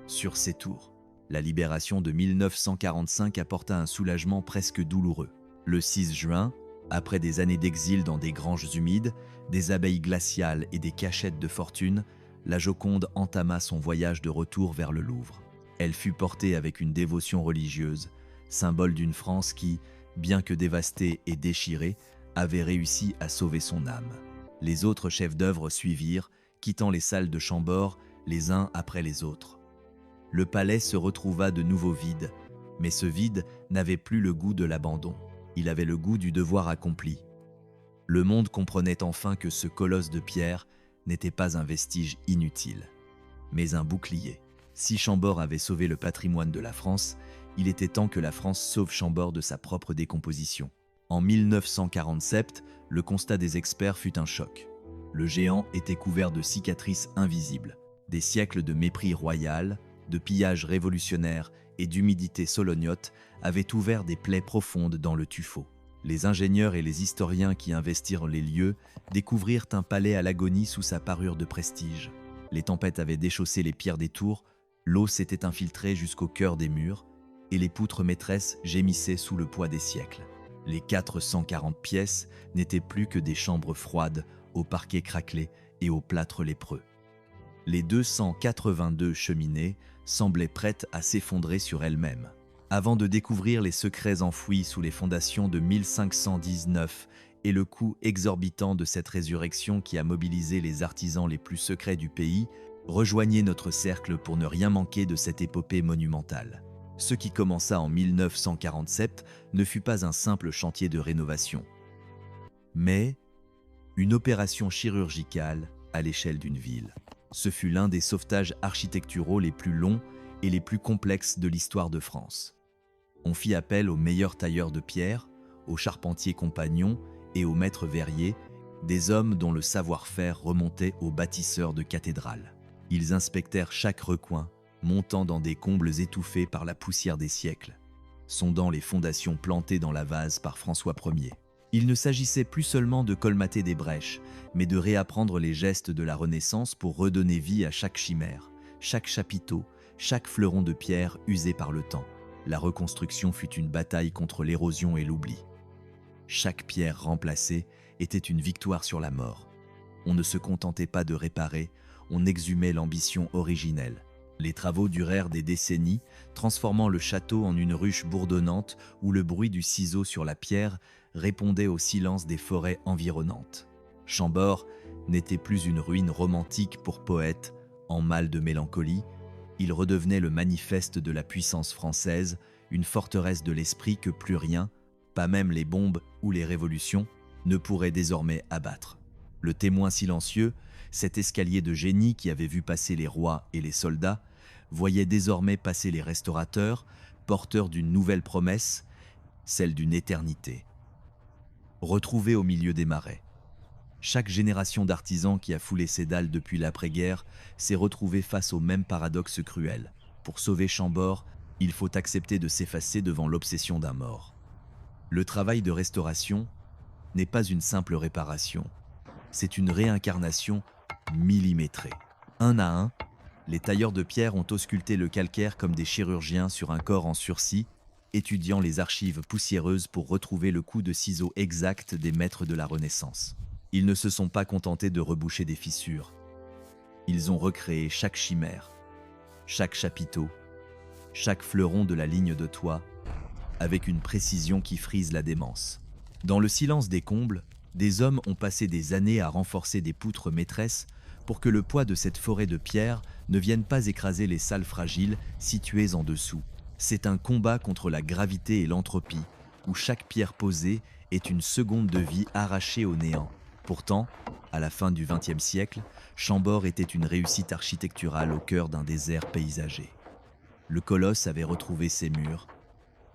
sur ses tours. La libération de 1945 apporta un soulagement presque douloureux. Le 6 juin, après des années d'exil dans des granges humides, des abeilles glaciales et des cachettes de fortune, la Joconde entama son voyage de retour vers le Louvre. Elle fut portée avec une dévotion religieuse, symbole d'une France qui, bien que dévastée et déchirée, avait réussi à sauver son âme. Les autres chefs d'œuvre suivirent, quittant les salles de Chambord les uns après les autres. Le palais se retrouva de nouveau vide, mais ce vide n'avait plus le goût de l'abandon. Il avait le goût du devoir accompli. Le monde comprenait enfin que ce colosse de pierre n'était pas un vestige inutile, mais un bouclier. Si Chambord avait sauvé le patrimoine de la France, il était temps que la France sauve Chambord de sa propre décomposition. En 1947, le constat des experts fut un choc. Le géant était couvert de cicatrices invisibles, des siècles de mépris royal, de pillages révolutionnaires et d'humidité solognote avaient ouvert des plaies profondes dans le tuffeau. Les ingénieurs et les historiens qui investirent les lieux découvrirent un palais à l'agonie sous sa parure de prestige. Les tempêtes avaient déchaussé les pierres des tours, l'eau s'était infiltrée jusqu'au cœur des murs, et les poutres maîtresses gémissaient sous le poids des siècles. Les 440 pièces n'étaient plus que des chambres froides, aux parquets craquelés et aux plâtres lépreux. Les 282 cheminées semblaient prêtes à s'effondrer sur elles-mêmes. Avant de découvrir les secrets enfouis sous les fondations de 1519 et le coût exorbitant de cette résurrection qui a mobilisé les artisans les plus secrets du pays, rejoignez notre cercle pour ne rien manquer de cette épopée monumentale. Ce qui commença en 1947 ne fut pas un simple chantier de rénovation, mais une opération chirurgicale à l'échelle d'une ville. Ce fut l'un des sauvetages architecturaux les plus longs et les plus complexes de l'histoire de France. On fit appel aux meilleurs tailleurs de pierre, aux charpentiers compagnons et aux maîtres verriers, des hommes dont le savoir-faire remontait aux bâtisseurs de cathédrales. Ils inspectèrent chaque recoin, montant dans des combles étouffés par la poussière des siècles, sondant les fondations plantées dans la vase par François Ier. Il ne s'agissait plus seulement de colmater des brèches, mais de réapprendre les gestes de la Renaissance pour redonner vie à chaque chimère, chaque chapiteau, chaque fleuron de pierre usé par le temps. La reconstruction fut une bataille contre l'érosion et l'oubli. Chaque pierre remplacée était une victoire sur la mort. On ne se contentait pas de réparer, on exhumait l'ambition originelle. Les travaux durèrent des décennies, transformant le château en une ruche bourdonnante où le bruit du ciseau sur la pierre répondait au silence des forêts environnantes. Chambord n'était plus une ruine romantique pour poètes en mal de mélancolie, il redevenait le manifeste de la puissance française, une forteresse de l'esprit que plus rien, pas même les bombes ou les révolutions, ne pourrait désormais abattre. Le témoin silencieux, cet escalier de génie qui avait vu passer les rois et les soldats, voyait désormais passer les restaurateurs, porteurs d'une nouvelle promesse, celle d'une éternité. Retrouvé au milieu des marais. Chaque génération d'artisans qui a foulé ces dalles depuis l'après-guerre s'est retrouvée face au même paradoxe cruel. Pour sauver Chambord, il faut accepter de s'effacer devant l'obsession d'un mort. Le travail de restauration n'est pas une simple réparation, c'est une réincarnation millimétrée. Un à un, les tailleurs de pierre ont ausculté le calcaire comme des chirurgiens sur un corps en sursis, étudiant les archives poussiéreuses pour retrouver le coup de ciseau exact des maîtres de la Renaissance. Ils ne se sont pas contentés de reboucher des fissures. Ils ont recréé chaque chimère, chaque chapiteau, chaque fleuron de la ligne de toit, avec une précision qui frise la démence. Dans le silence des combles, des hommes ont passé des années à renforcer des poutres maîtresses pour que le poids de cette forêt de pierre ne vienne pas écraser les salles fragiles situées en dessous. C'est un combat contre la gravité et l'entropie, où chaque pierre posée est une seconde de vie arrachée au néant. Pourtant, à la fin du XXe siècle, Chambord était une réussite architecturale au cœur d'un désert paysager. Le colosse avait retrouvé ses murs,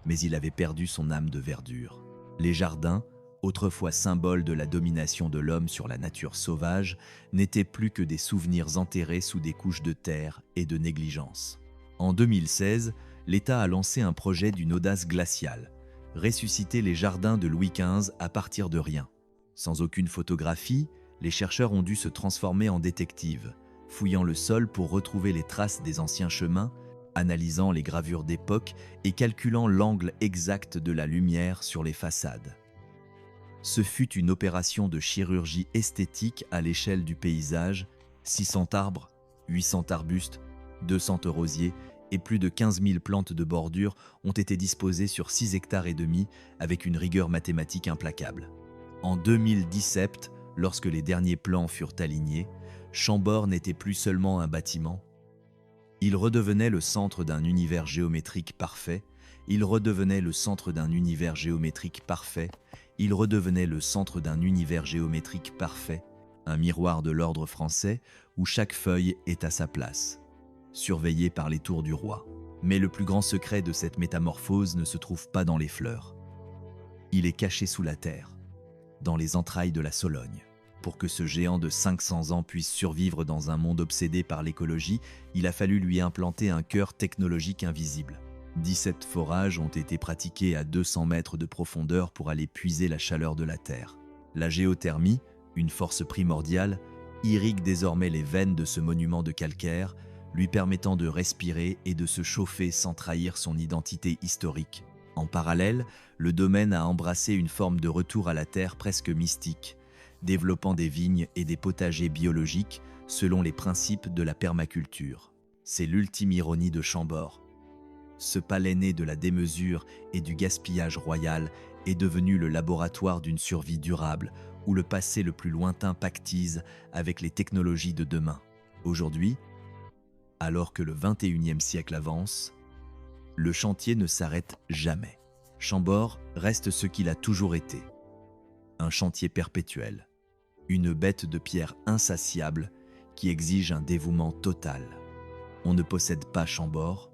mais il avait perdu son âme de verdure. Les jardins, autrefois symboles de la domination de l'homme sur la nature sauvage, n'étaient plus que des souvenirs enterrés sous des couches de terre et de négligence. En 2016, l'État a lancé un projet d'une audace glaciale, ressusciter les jardins de Louis XV à partir de rien. Sans aucune photographie, les chercheurs ont dû se transformer en détectives, fouillant le sol pour retrouver les traces des anciens chemins, analysant les gravures d'époque et calculant l'angle exact de la lumière sur les façades. Ce fut une opération de chirurgie esthétique à l'échelle du paysage, 600 arbres, 800 arbustes, 200 rosiers et plus de 15 000 plantes de bordure ont été disposées sur 6 hectares et demi avec une rigueur mathématique implacable. En 2017, lorsque les derniers plans furent alignés, Chambord n'était plus seulement un bâtiment. Il redevenait le centre d'un univers géométrique parfait, il redevenait le centre d'un univers géométrique parfait, il redevenait le centre d'un univers géométrique parfait, un miroir de l'ordre français où chaque feuille est à sa place, surveillé par les tours du roi. Mais le plus grand secret de cette métamorphose ne se trouve pas dans les fleurs. Il est caché sous la terre, dans les entrailles de la Sologne. Pour que ce géant de 500 ans puisse survivre dans un monde obsédé par l'écologie, il a fallu lui implanter un cœur technologique invisible. 17 forages ont été pratiqués à 200 mètres de profondeur pour aller puiser la chaleur de la terre. La géothermie, une force primordiale, irrigue désormais les veines de ce monument de calcaire, lui permettant de respirer et de se chauffer sans trahir son identité historique. En parallèle, le domaine a embrassé une forme de retour à la terre presque mystique, développant des vignes et des potagers biologiques selon les principes de la permaculture. C'est l'ultime ironie de Chambord. Ce palais né de la démesure et du gaspillage royal est devenu le laboratoire d'une survie durable où le passé le plus lointain pactise avec les technologies de demain. Aujourd'hui, alors que le XXIe siècle avance, le chantier ne s'arrête jamais. Chambord reste ce qu'il a toujours été. Un chantier perpétuel, une bête de pierre insatiable qui exige un dévouement total. On ne possède pas Chambord,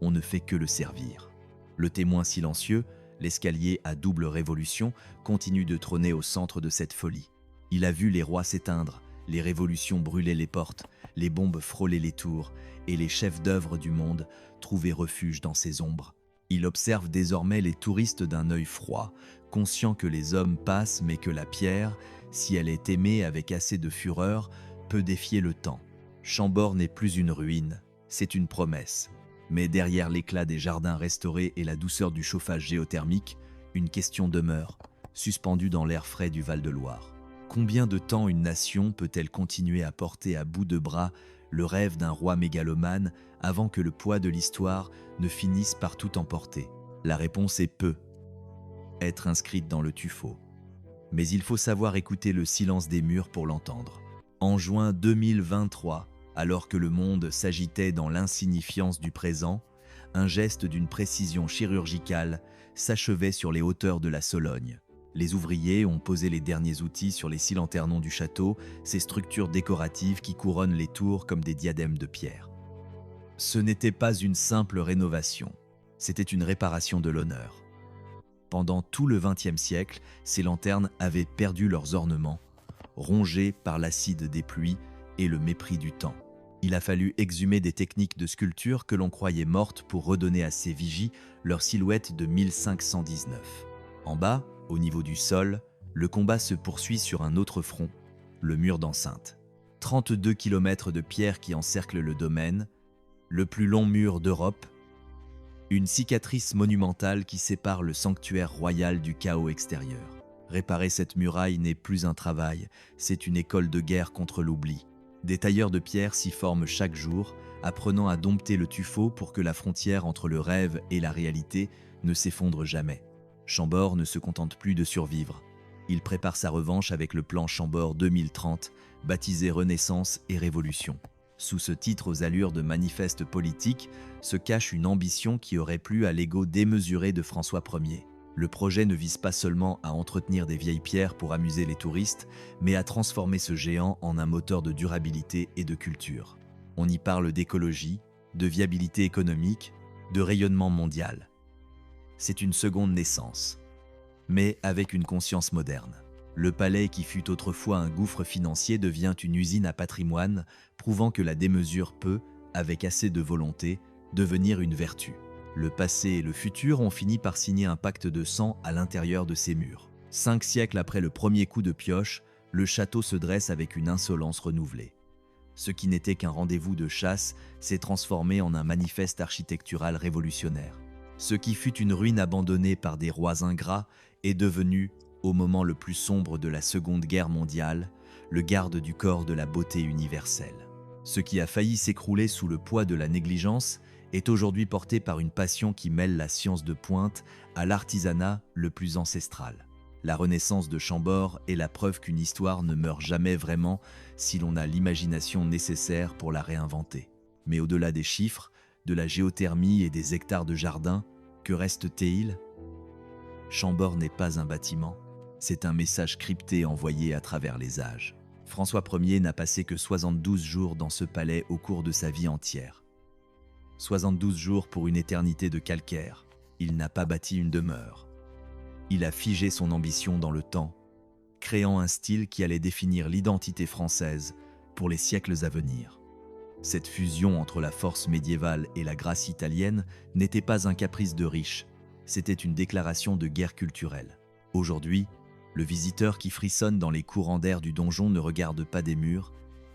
on ne fait que le servir. Le témoin silencieux, l'escalier à double révolution, continue de trôner au centre de cette folie. Il a vu les rois s'éteindre, les révolutions brûler les portes, les bombes frôler les tours, et les chefs d'œuvre du monde trouver refuge dans ces ombres. Il observe désormais les touristes d'un œil froid, conscient que les hommes passent mais que la pierre, si elle est aimée avec assez de fureur, peut défier le temps. Chambord n'est plus une ruine, c'est une promesse. Mais derrière l'éclat des jardins restaurés et la douceur du chauffage géothermique, une question demeure, suspendue dans l'air frais du Val-de-Loire. Combien de temps une nation peut-elle continuer à porter à bout de bras le rêve d'un roi mégalomane avant que le poids de l'histoire ne finisse par tout emporter? La réponse est peu. Être inscrite dans le tuffeau. Mais il faut savoir écouter le silence des murs pour l'entendre. En juin 2023, alors que le monde s'agitait dans l'insignifiance du présent, un geste d'une précision chirurgicale s'achevait sur les hauteurs de la Sologne. Les ouvriers ont posé les derniers outils sur les 6 lanternons du château, ces structures décoratives qui couronnent les tours comme des diadèmes de pierre. Ce n'était pas une simple rénovation, c'était une réparation de l'honneur. Pendant tout le XXe siècle, ces lanternes avaient perdu leurs ornements, rongés par l'acide des pluies et le mépris du temps. Il a fallu exhumer des techniques de sculpture que l'on croyait mortes pour redonner à ces vigies leur silhouette de 1519. En bas, au niveau du sol, le combat se poursuit sur un autre front, le mur d'enceinte. 32 km de pierre qui encerclent le domaine, le plus long mur d'Europe, une cicatrice monumentale qui sépare le sanctuaire royal du chaos extérieur. Réparer cette muraille n'est plus un travail, c'est une école de guerre contre l'oubli. Des tailleurs de pierre s'y forment chaque jour, apprenant à dompter le tuffeau pour que la frontière entre le rêve et la réalité ne s'effondre jamais. Chambord ne se contente plus de survivre. Il prépare sa revanche avec le plan Chambord 2030, baptisé Renaissance et Révolution. Sous ce titre aux allures de manifeste politique se cache une ambition qui aurait plu à l'ego démesuré de François Ier. Le projet ne vise pas seulement à entretenir des vieilles pierres pour amuser les touristes, mais à transformer ce géant en un moteur de durabilité et de culture. On y parle d'écologie, de viabilité économique, de rayonnement mondial. C'est une seconde naissance, mais avec une conscience moderne. Le palais qui fut autrefois un gouffre financier devient une usine à patrimoine, prouvant que la démesure peut, avec assez de volonté, devenir une vertu. Le passé et le futur ont fini par signer un pacte de sang à l'intérieur de ces murs. 5 siècles après le premier coup de pioche, le château se dresse avec une insolence renouvelée. Ce qui n'était qu'un rendez-vous de chasse s'est transformé en un manifeste architectural révolutionnaire. Ce qui fut une ruine abandonnée par des rois ingrats est devenu, au moment le plus sombre de la Seconde Guerre mondiale, le garde du corps de la beauté universelle. Ce qui a failli s'écrouler sous le poids de la négligence est aujourd'hui porté par une passion qui mêle la science de pointe à l'artisanat le plus ancestral. La Renaissance de Chambord est la preuve qu'une histoire ne meurt jamais vraiment si l'on a l'imagination nécessaire pour la réinventer. Mais au-delà des chiffres, de la géothermie et des hectares de jardin, que reste-t-il ? Chambord n'est pas un bâtiment, c'est un message crypté envoyé à travers les âges. François Ier n'a passé que 72 jours dans ce palais au cours de sa vie entière. 72 jours pour une éternité de calcaire. Il n'a pas bâti une demeure. Il a figé son ambition dans le temps, créant un style qui allait définir l'identité française pour les siècles à venir. Cette fusion entre la force médiévale et la grâce italienne n'était pas un caprice de riche, c'était une déclaration de guerre culturelle. Aujourd'hui, le visiteur qui frissonne dans les courants d'air du donjon ne regarde pas des murs,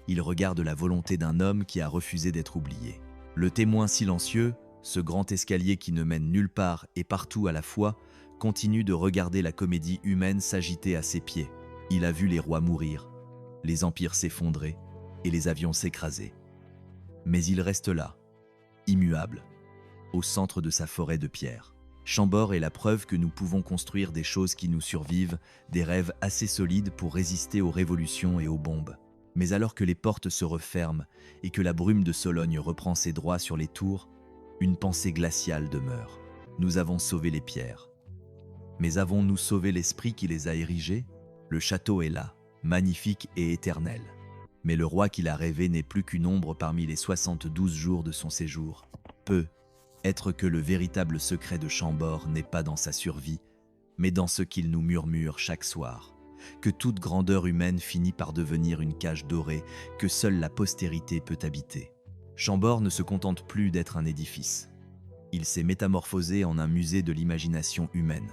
il regarde la volonté d'un homme qui a refusé d'être oublié. Le témoin silencieux, ce grand escalier qui ne mène nulle part et partout à la fois, continue de regarder la comédie humaine s'agiter à ses pieds. Il a vu les rois mourir, les empires s'effondrer et les avions s'écraser. Mais il reste là, immuable, au centre de sa forêt de pierre. Chambord est la preuve que nous pouvons construire des choses qui nous survivent, des rêves assez solides pour résister aux révolutions et aux bombes. Mais alors que les portes se referment et que la brume de Sologne reprend ses droits sur les tours, une pensée glaciale demeure. Nous avons sauvé les pierres. Mais avons-nous sauvé l'esprit qui les a érigées ? Le château est là, magnifique et éternel. Mais le roi qu'il a rêvé n'est plus qu'une ombre parmi les 72 jours de son séjour. Peut-être que le véritable secret de Chambord n'est pas dans sa survie, mais dans ce qu'il nous murmure chaque soir. Que toute grandeur humaine finit par devenir une cage dorée que seule la postérité peut habiter. Chambord ne se contente plus d'être un édifice. Il s'est métamorphosé en un musée de l'imagination humaine.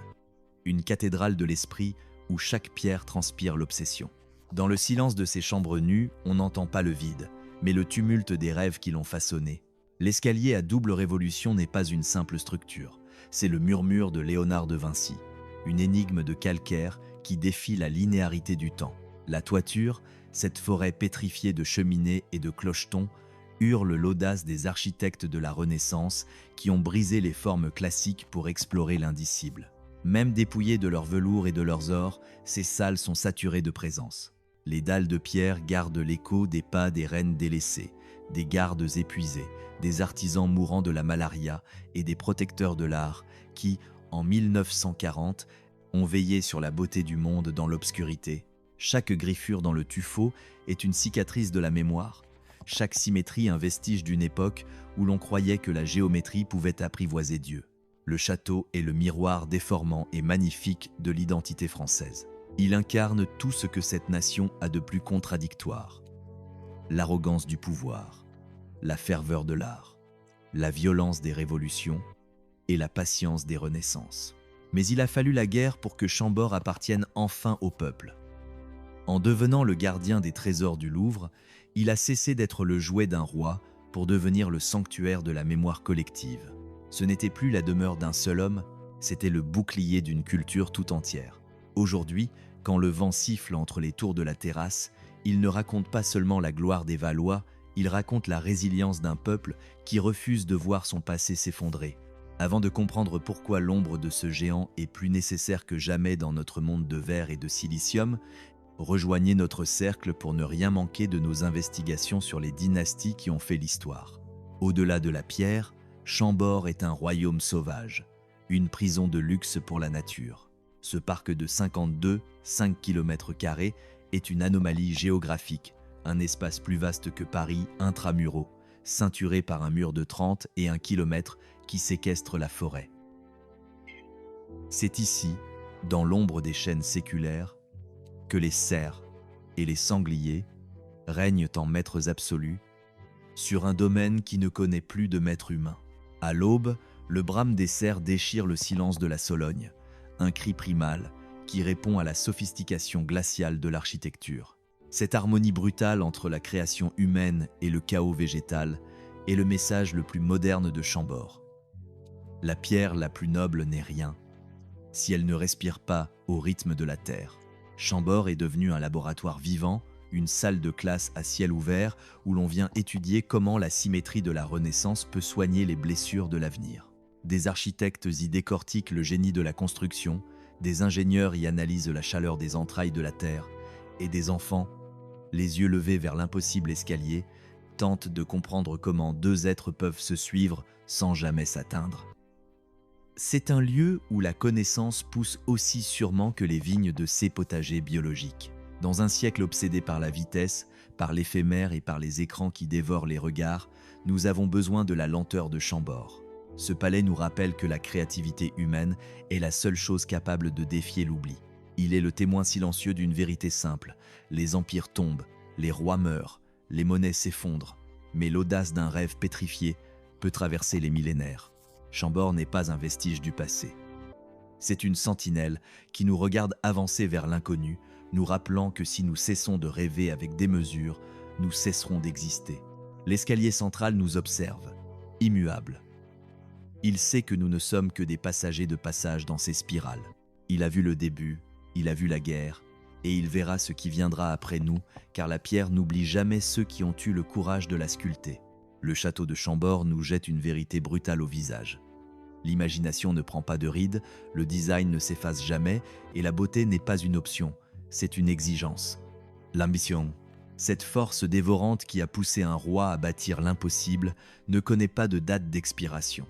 Une cathédrale de l'esprit où chaque pierre transpire l'obsession. Dans le silence de ces chambres nues, on n'entend pas le vide, mais le tumulte des rêves qui l'ont façonné. L'escalier à double révolution n'est pas une simple structure, c'est le murmure de Léonard de Vinci, une énigme de calcaire qui défie la linéarité du temps. La toiture, cette forêt pétrifiée de cheminées et de clochetons, hurle l'audace des architectes de la Renaissance qui ont brisé les formes classiques pour explorer l'indicible. Même dépouillées de leur velours et de leurs ors, ces salles sont saturées de présence. Les dalles de pierre gardent l'écho des pas des reines délaissées, des gardes épuisés, des artisans mourant de la malaria et des protecteurs de l'art qui, en 1940, On veillait sur la beauté du monde dans l'obscurité. Chaque griffure dans le tuffeau est une cicatrice de la mémoire. Chaque symétrie un vestige d'une époque où l'on croyait que la géométrie pouvait apprivoiser Dieu. Le château est le miroir déformant et magnifique de l'identité française. Il incarne tout ce que cette nation a de plus contradictoire. L'arrogance du pouvoir, la ferveur de l'art, la violence des révolutions et la patience des renaissances. Mais il a fallu la guerre pour que Chambord appartienne enfin au peuple. En devenant le gardien des trésors du Louvre, il a cessé d'être le jouet d'un roi pour devenir le sanctuaire de la mémoire collective. Ce n'était plus la demeure d'un seul homme, c'était le bouclier d'une culture tout entière. Aujourd'hui, quand le vent siffle entre les tours de la terrasse, il ne raconte pas seulement la gloire des Valois, il raconte la résilience d'un peuple qui refuse de voir son passé s'effondrer. Avant de comprendre pourquoi l'ombre de ce géant est plus nécessaire que jamais dans notre monde de verre et de silicium, rejoignez notre cercle pour ne rien manquer de nos investigations sur les dynasties qui ont fait l'histoire. Au-delà de la pierre, Chambord est un royaume sauvage, une prison de luxe pour la nature. Ce parc de 52,5 km² est une anomalie géographique, un espace plus vaste que Paris intramuraux, ceinturé par un mur de 30 et 1 km qui séquestre la forêt. C'est ici, dans l'ombre des chênes séculaires, que les cerfs et les sangliers règnent en maîtres absolus sur un domaine qui ne connaît plus de maître humain. À l'aube, le brame des cerfs déchire le silence de la Sologne, un cri primal qui répond à la sophistication glaciale de l'architecture. Cette harmonie brutale entre la création humaine et le chaos végétal est le message le plus moderne de Chambord. La pierre la plus noble n'est rien, si elle ne respire pas au rythme de la terre. Chambord est devenu un laboratoire vivant, une salle de classe à ciel ouvert où l'on vient étudier comment la symétrie de la Renaissance peut soigner les blessures de l'avenir. Des architectes y décortiquent le génie de la construction, des ingénieurs y analysent la chaleur des entrailles de la terre, et des enfants, les yeux levés vers l'impossible escalier, tentent de comprendre comment deux êtres peuvent se suivre sans jamais s'atteindre. C'est un lieu où la connaissance pousse aussi sûrement que les vignes de ces potagers biologiques. Dans un siècle obsédé par la vitesse, par l'éphémère et par les écrans qui dévorent les regards, nous avons besoin de la lenteur de Chambord. Ce palais nous rappelle que la créativité humaine est la seule chose capable de défier l'oubli. Il est le témoin silencieux d'une vérité simple. Les empires tombent, les rois meurent, les monnaies s'effondrent, mais l'audace d'un rêve pétrifié peut traverser les millénaires. Chambord n'est pas un vestige du passé. C'est une sentinelle qui nous regarde avancer vers l'inconnu, nous rappelant que si nous cessons de rêver avec démesure, nous cesserons d'exister. L'escalier central nous observe, immuable. Il sait que nous ne sommes que des passagers de passage dans ces spirales. Il a vu le début, il a vu la guerre, et il verra ce qui viendra après nous, car la pierre n'oublie jamais ceux qui ont eu le courage de la sculpter. Le château de Chambord nous jette une vérité brutale au visage. L'imagination ne prend pas de rides, le design ne s'efface jamais, et la beauté n'est pas une option, c'est une exigence. L'ambition, cette force dévorante qui a poussé un roi à bâtir l'impossible, ne connaît pas de date d'expiration.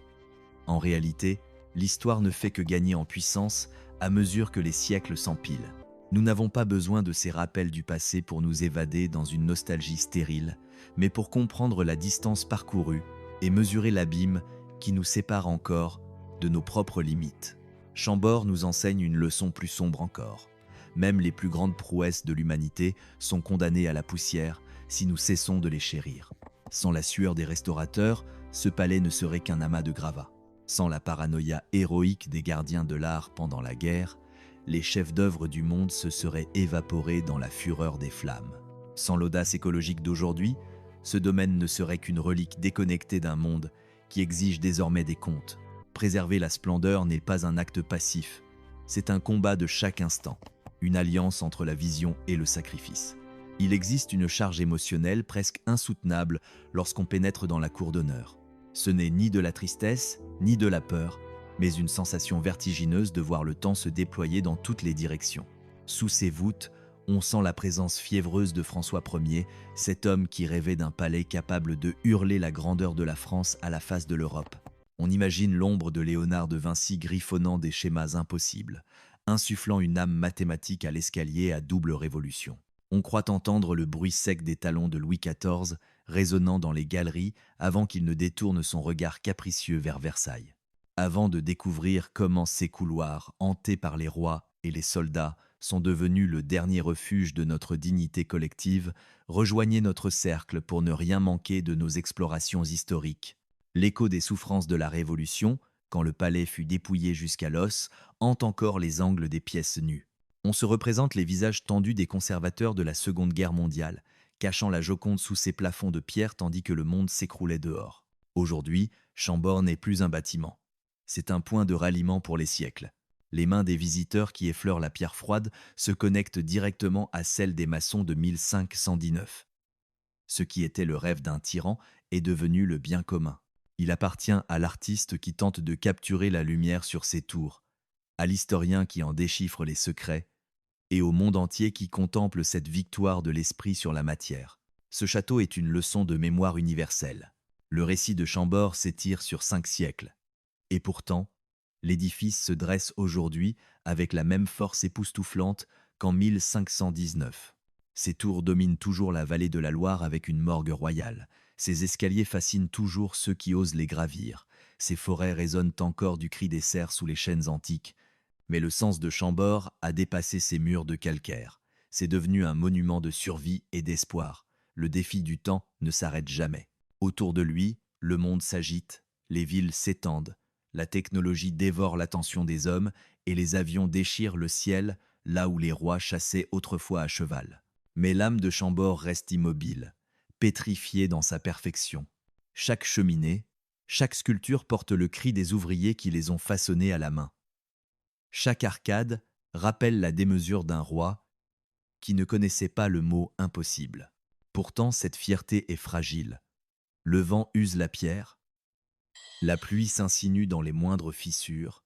En réalité, l'histoire ne fait que gagner en puissance à mesure que les siècles s'empilent. Nous n'avons pas besoin de ces rappels du passé pour nous évader dans une nostalgie stérile, mais pour comprendre la distance parcourue et mesurer l'abîme qui nous sépare encore de nos propres limites. Chambord nous enseigne une leçon plus sombre encore. Même les plus grandes prouesses de l'humanité sont condamnées à la poussière si nous cessons de les chérir. Sans la sueur des restaurateurs, ce palais ne serait qu'un amas de gravats. Sans la paranoïa héroïque des gardiens de l'art pendant la guerre, les chefs-d'œuvre du monde se seraient évaporés dans la fureur des flammes. Sans l'audace écologique d'aujourd'hui, ce domaine ne serait qu'une relique déconnectée d'un monde qui exige désormais des comptes. Préserver la splendeur n'est pas un acte passif, c'est un combat de chaque instant, une alliance entre la vision et le sacrifice. Il existe une charge émotionnelle presque insoutenable lorsqu'on pénètre dans la cour d'honneur. Ce n'est ni de la tristesse, ni de la peur, mais une sensation vertigineuse de voir le temps se déployer dans toutes les directions. Sous ces voûtes, on sent la présence fiévreuse de François Ier, cet homme qui rêvait d'un palais capable de hurler la grandeur de la France à la face de l'Europe. On imagine l'ombre de Léonard de Vinci griffonnant des schémas impossibles, insufflant une âme mathématique à l'escalier à double révolution. On croit entendre le bruit sec des talons de Louis XIV résonnant dans les galeries avant qu'il ne détourne son regard capricieux vers Versailles. Avant de découvrir comment ces couloirs, hantés par les rois et les soldats, sont devenus le dernier refuge de notre dignité collective, rejoignez notre cercle pour ne rien manquer de nos explorations historiques. L'écho des souffrances de la Révolution, quand le palais fut dépouillé jusqu'à l'os, hante encore les angles des pièces nues. On se représente les visages tendus des conservateurs de la Seconde Guerre mondiale, cachant la Joconde sous ses plafonds de pierre tandis que le monde s'écroulait dehors. Aujourd'hui, Chambord n'est plus un bâtiment. C'est un point de ralliement pour les siècles. Les mains des visiteurs qui effleurent la pierre froide se connectent directement à celles des maçons de 1519. Ce qui était le rêve d'un tyran est devenu le bien commun. Il appartient à l'artiste qui tente de capturer la lumière sur ses tours, à l'historien qui en déchiffre les secrets, et au monde entier qui contemple cette victoire de l'esprit sur la matière. Ce château est une leçon de mémoire universelle. Le récit de Chambord s'étire sur 5 siècles. Et pourtant, l'édifice se dresse aujourd'hui avec la même force époustouflante qu'en 1519. Ses tours dominent toujours la vallée de la Loire avec une morgue royale. Ses escaliers fascinent toujours ceux qui osent les gravir. Ses forêts résonnent encore du cri des cerfs sous les chênes antiques. Mais le sens de Chambord a dépassé ces murs de calcaire. C'est devenu un monument de survie et d'espoir. Le défi du temps ne s'arrête jamais. Autour de lui, le monde s'agite, les villes s'étendent, la technologie dévore l'attention des hommes et les avions déchirent le ciel là où les rois chassaient autrefois à cheval. Mais l'âme de Chambord reste immobile, pétrifiée dans sa perfection. Chaque cheminée, chaque sculpture porte le cri des ouvriers qui les ont façonnées à la main. Chaque arcade rappelle la démesure d'un roi qui ne connaissait pas le mot impossible. Pourtant, cette fierté est fragile. Le vent use la pierre, la pluie s'insinue dans les moindres fissures,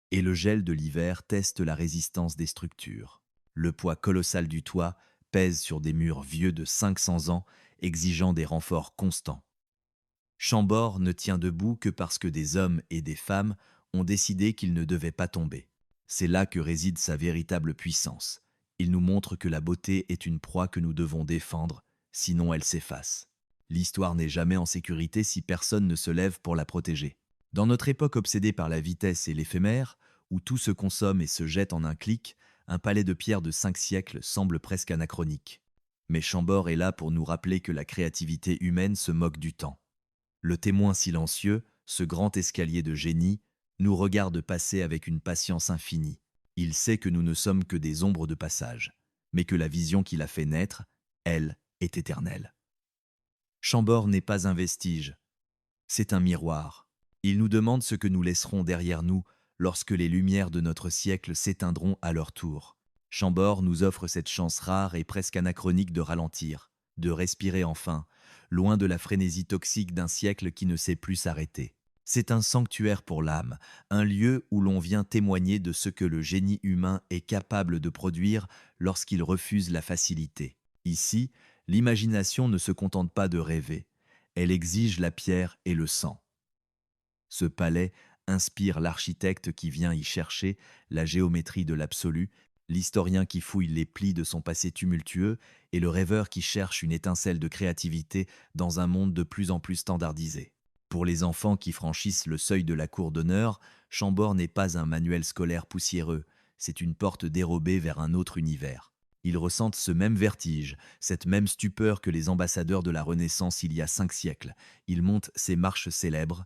et le gel de l'hiver teste la résistance des structures. Le poids colossal du toit pèse sur des murs vieux de 500 ans, exigeant des renforts constants. Chambord ne tient debout que parce que des hommes et des femmes ont décidé qu'il ne devait pas tomber. C'est là que réside sa véritable puissance. Il nous montre que la beauté est une proie que nous devons défendre, sinon elle s'efface. L'histoire n'est jamais en sécurité si personne ne se lève pour la protéger. Dans notre époque obsédée par la vitesse et l'éphémère, où tout se consomme et se jette en un clic, un palais de pierre de 5 siècles semble presque anachronique. Mais Chambord est là pour nous rappeler que la créativité humaine se moque du temps. Le témoin silencieux, ce grand escalier de génie, nous regarde passer avec une patience infinie. Il sait que nous ne sommes que des ombres de passage, mais que la vision qui l'a fait naître, elle, est éternelle. Chambord n'est pas un vestige, c'est un miroir. Il nous demande ce que nous laisserons derrière nous lorsque les lumières de notre siècle s'éteindront à leur tour. Chambord nous offre cette chance rare et presque anachronique de ralentir, de respirer enfin, loin de la frénésie toxique d'un siècle qui ne sait plus s'arrêter. C'est un sanctuaire pour l'âme, un lieu où l'on vient témoigner de ce que le génie humain est capable de produire lorsqu'il refuse la facilité. Ici, l'imagination ne se contente pas de rêver, elle exige la pierre et le sang. Ce palais inspire l'architecte qui vient y chercher la géométrie de l'absolu, l'historien qui fouille les plis de son passé tumultueux et le rêveur qui cherche une étincelle de créativité dans un monde de plus en plus standardisé. Pour les enfants qui franchissent le seuil de la cour d'honneur, Chambord n'est pas un manuel scolaire poussiéreux, c'est une porte dérobée vers un autre univers. Ils ressentent ce même vertige, cette même stupeur que les ambassadeurs de la Renaissance il y a 5 siècles. Ils montent ces marches célèbres,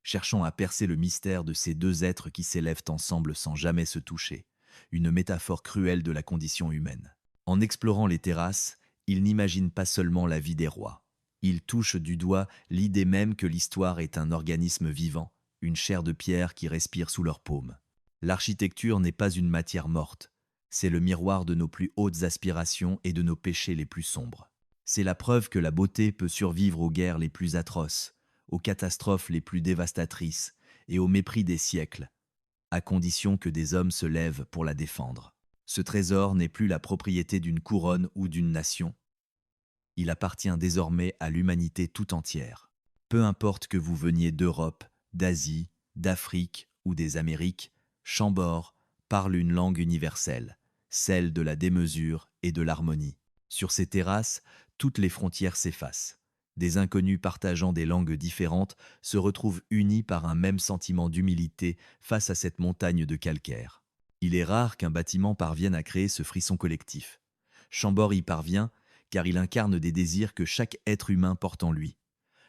cherchant à percer le mystère de ces deux êtres qui s'élèvent ensemble sans jamais se toucher. Une métaphore cruelle de la condition humaine. En explorant les terrasses, ils n'imaginent pas seulement la vie des rois. Ils touchent du doigt l'idée même que l'histoire est un organisme vivant, une chair de pierre qui respire sous leurs paumes. L'architecture n'est pas une matière morte. C'est le miroir de nos plus hautes aspirations et de nos péchés les plus sombres. C'est la preuve que la beauté peut survivre aux guerres les plus atroces, aux catastrophes les plus dévastatrices et au mépris des siècles, à condition que des hommes se lèvent pour la défendre. Ce trésor n'est plus la propriété d'une couronne ou d'une nation. Il appartient désormais à l'humanité tout entière. Peu importe que vous veniez d'Europe, d'Asie, d'Afrique ou des Amériques, Chambord parlent une langue universelle, celle de la démesure et de l'harmonie. Sur ces terrasses, toutes les frontières s'effacent. Des inconnus partageant des langues différentes se retrouvent unis par un même sentiment d'humilité face à cette montagne de calcaire. Il est rare qu'un bâtiment parvienne à créer ce frisson collectif. Chambord y parvient car il incarne des désirs que chaque être humain porte en lui.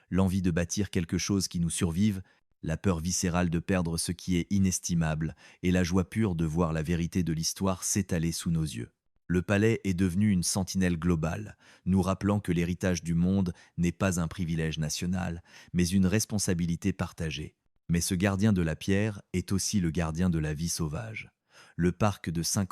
L'envie de bâtir quelque chose qui nous survive, la peur viscérale de perdre ce qui est inestimable et la joie pure de voir la vérité de l'histoire s'étaler sous nos yeux. Le palais est devenu une sentinelle globale, nous rappelant que l'héritage du monde n'est pas un privilège national, mais une responsabilité partagée. Mais ce gardien de la pierre est aussi le gardien de la vie sauvage. Le parc de 5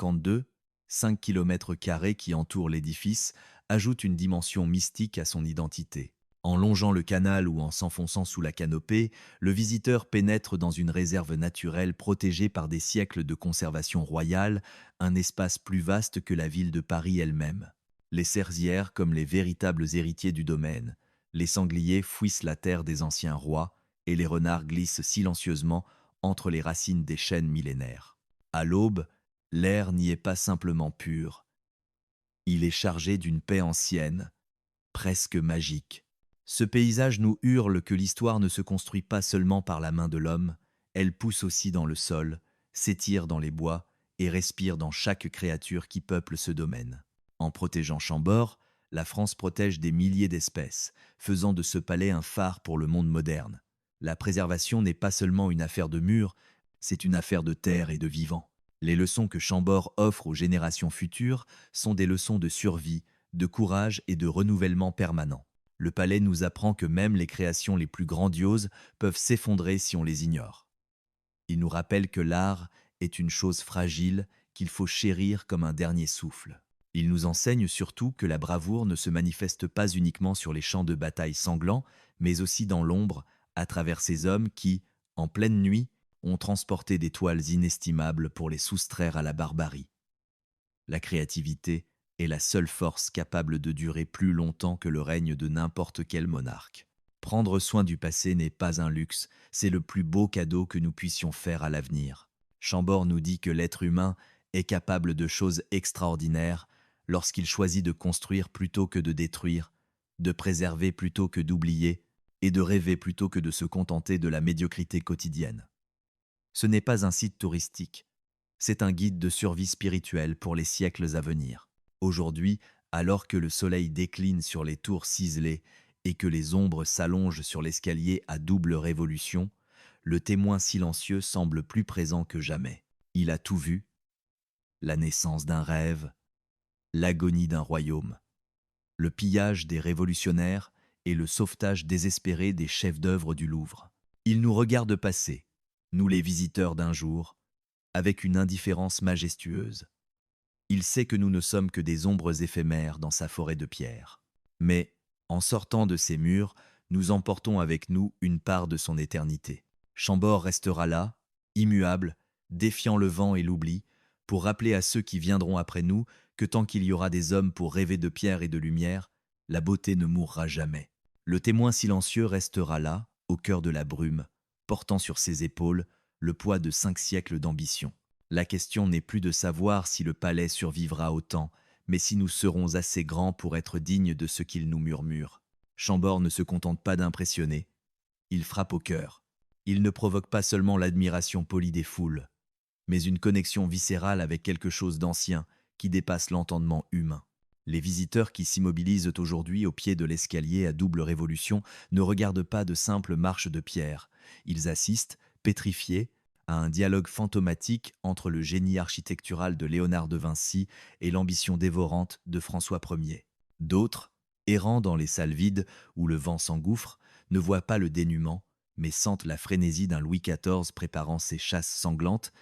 km² qui entoure l'édifice ajoute une dimension mystique à son identité. En longeant le canal ou en s'enfonçant sous la canopée, le visiteur pénètre dans une réserve naturelle protégée par des siècles de conservation royale, un espace plus vaste que la ville de Paris elle-même. Les cerisières comme les véritables héritiers du domaine, les sangliers fouissent la terre des anciens rois et les renards glissent silencieusement entre les racines des chênes millénaires. À l'aube, l'air n'y est pas simplement pur, il est chargé d'une paix ancienne, presque magique. Ce paysage nous hurle que l'histoire ne se construit pas seulement par la main de l'homme, elle pousse aussi dans le sol, s'étire dans les bois et respire dans chaque créature qui peuple ce domaine. En protégeant Chambord, la France protège des milliers d'espèces, faisant de ce palais un phare pour le monde moderne. La préservation n'est pas seulement une affaire de murs, c'est une affaire de terre et de vivants. Les leçons que Chambord offre aux générations futures sont des leçons de survie, de courage et de renouvellement permanent. Le palais nous apprend que même les créations les plus grandioses peuvent s'effondrer si on les ignore. Il nous rappelle que l'art est une chose fragile qu'il faut chérir comme un dernier souffle. Il nous enseigne surtout que la bravoure ne se manifeste pas uniquement sur les champs de bataille sanglants, mais aussi dans l'ombre, à travers ces hommes qui, en pleine nuit, ont transporté des toiles inestimables pour les soustraire à la barbarie. La créativité est la seule force capable de durer plus longtemps que le règne de n'importe quel monarque. Prendre soin du passé n'est pas un luxe, c'est le plus beau cadeau que nous puissions faire à l'avenir. Chambord nous dit que l'être humain est capable de choses extraordinaires lorsqu'il choisit de construire plutôt que de détruire, de préserver plutôt que d'oublier, et de rêver plutôt que de se contenter de la médiocrité quotidienne. Ce n'est pas un site touristique, c'est un guide de survie spirituelle pour les siècles à venir. Aujourd'hui, alors que le soleil décline sur les tours ciselées et que les ombres s'allongent sur l'escalier à double révolution, le témoin silencieux semble plus présent que jamais. Il a tout vu, la naissance d'un rêve, l'agonie d'un royaume, le pillage des révolutionnaires et le sauvetage désespéré des chefs-d'œuvre du Louvre. Il nous regarde passer, nous les visiteurs d'un jour, avec une indifférence majestueuse. Il sait que nous ne sommes que des ombres éphémères dans sa forêt de pierre. Mais, en sortant de ces murs, nous emportons avec nous une part de son éternité. Chambord restera là, immuable, défiant le vent et l'oubli, pour rappeler à ceux qui viendront après nous que tant qu'il y aura des hommes pour rêver de pierre et de lumière, la beauté ne mourra jamais. Le témoin silencieux restera là, au cœur de la brume, portant sur ses épaules le poids de 5 siècles d'ambition. La question n'est plus de savoir si le palais survivra au temps, mais si nous serons assez grands pour être dignes de ce qu'il nous murmure. Chambord ne se contente pas d'impressionner, il frappe au cœur. Il ne provoque pas seulement l'admiration polie des foules, mais une connexion viscérale avec quelque chose d'ancien qui dépasse l'entendement humain. Les visiteurs qui s'immobilisent aujourd'hui au pied de l'escalier à double révolution ne regardent pas de simples marches de pierre. Ils assistent, pétrifiés, à un dialogue fantomatique entre le génie architectural de Léonard de Vinci et l'ambition dévorante de François Ier. D'autres, errant dans les salles vides où le vent s'engouffre, ne voient pas le dénuement, mais sentent la frénésie d'un Louis XIV préparant ses chasses sanglantes,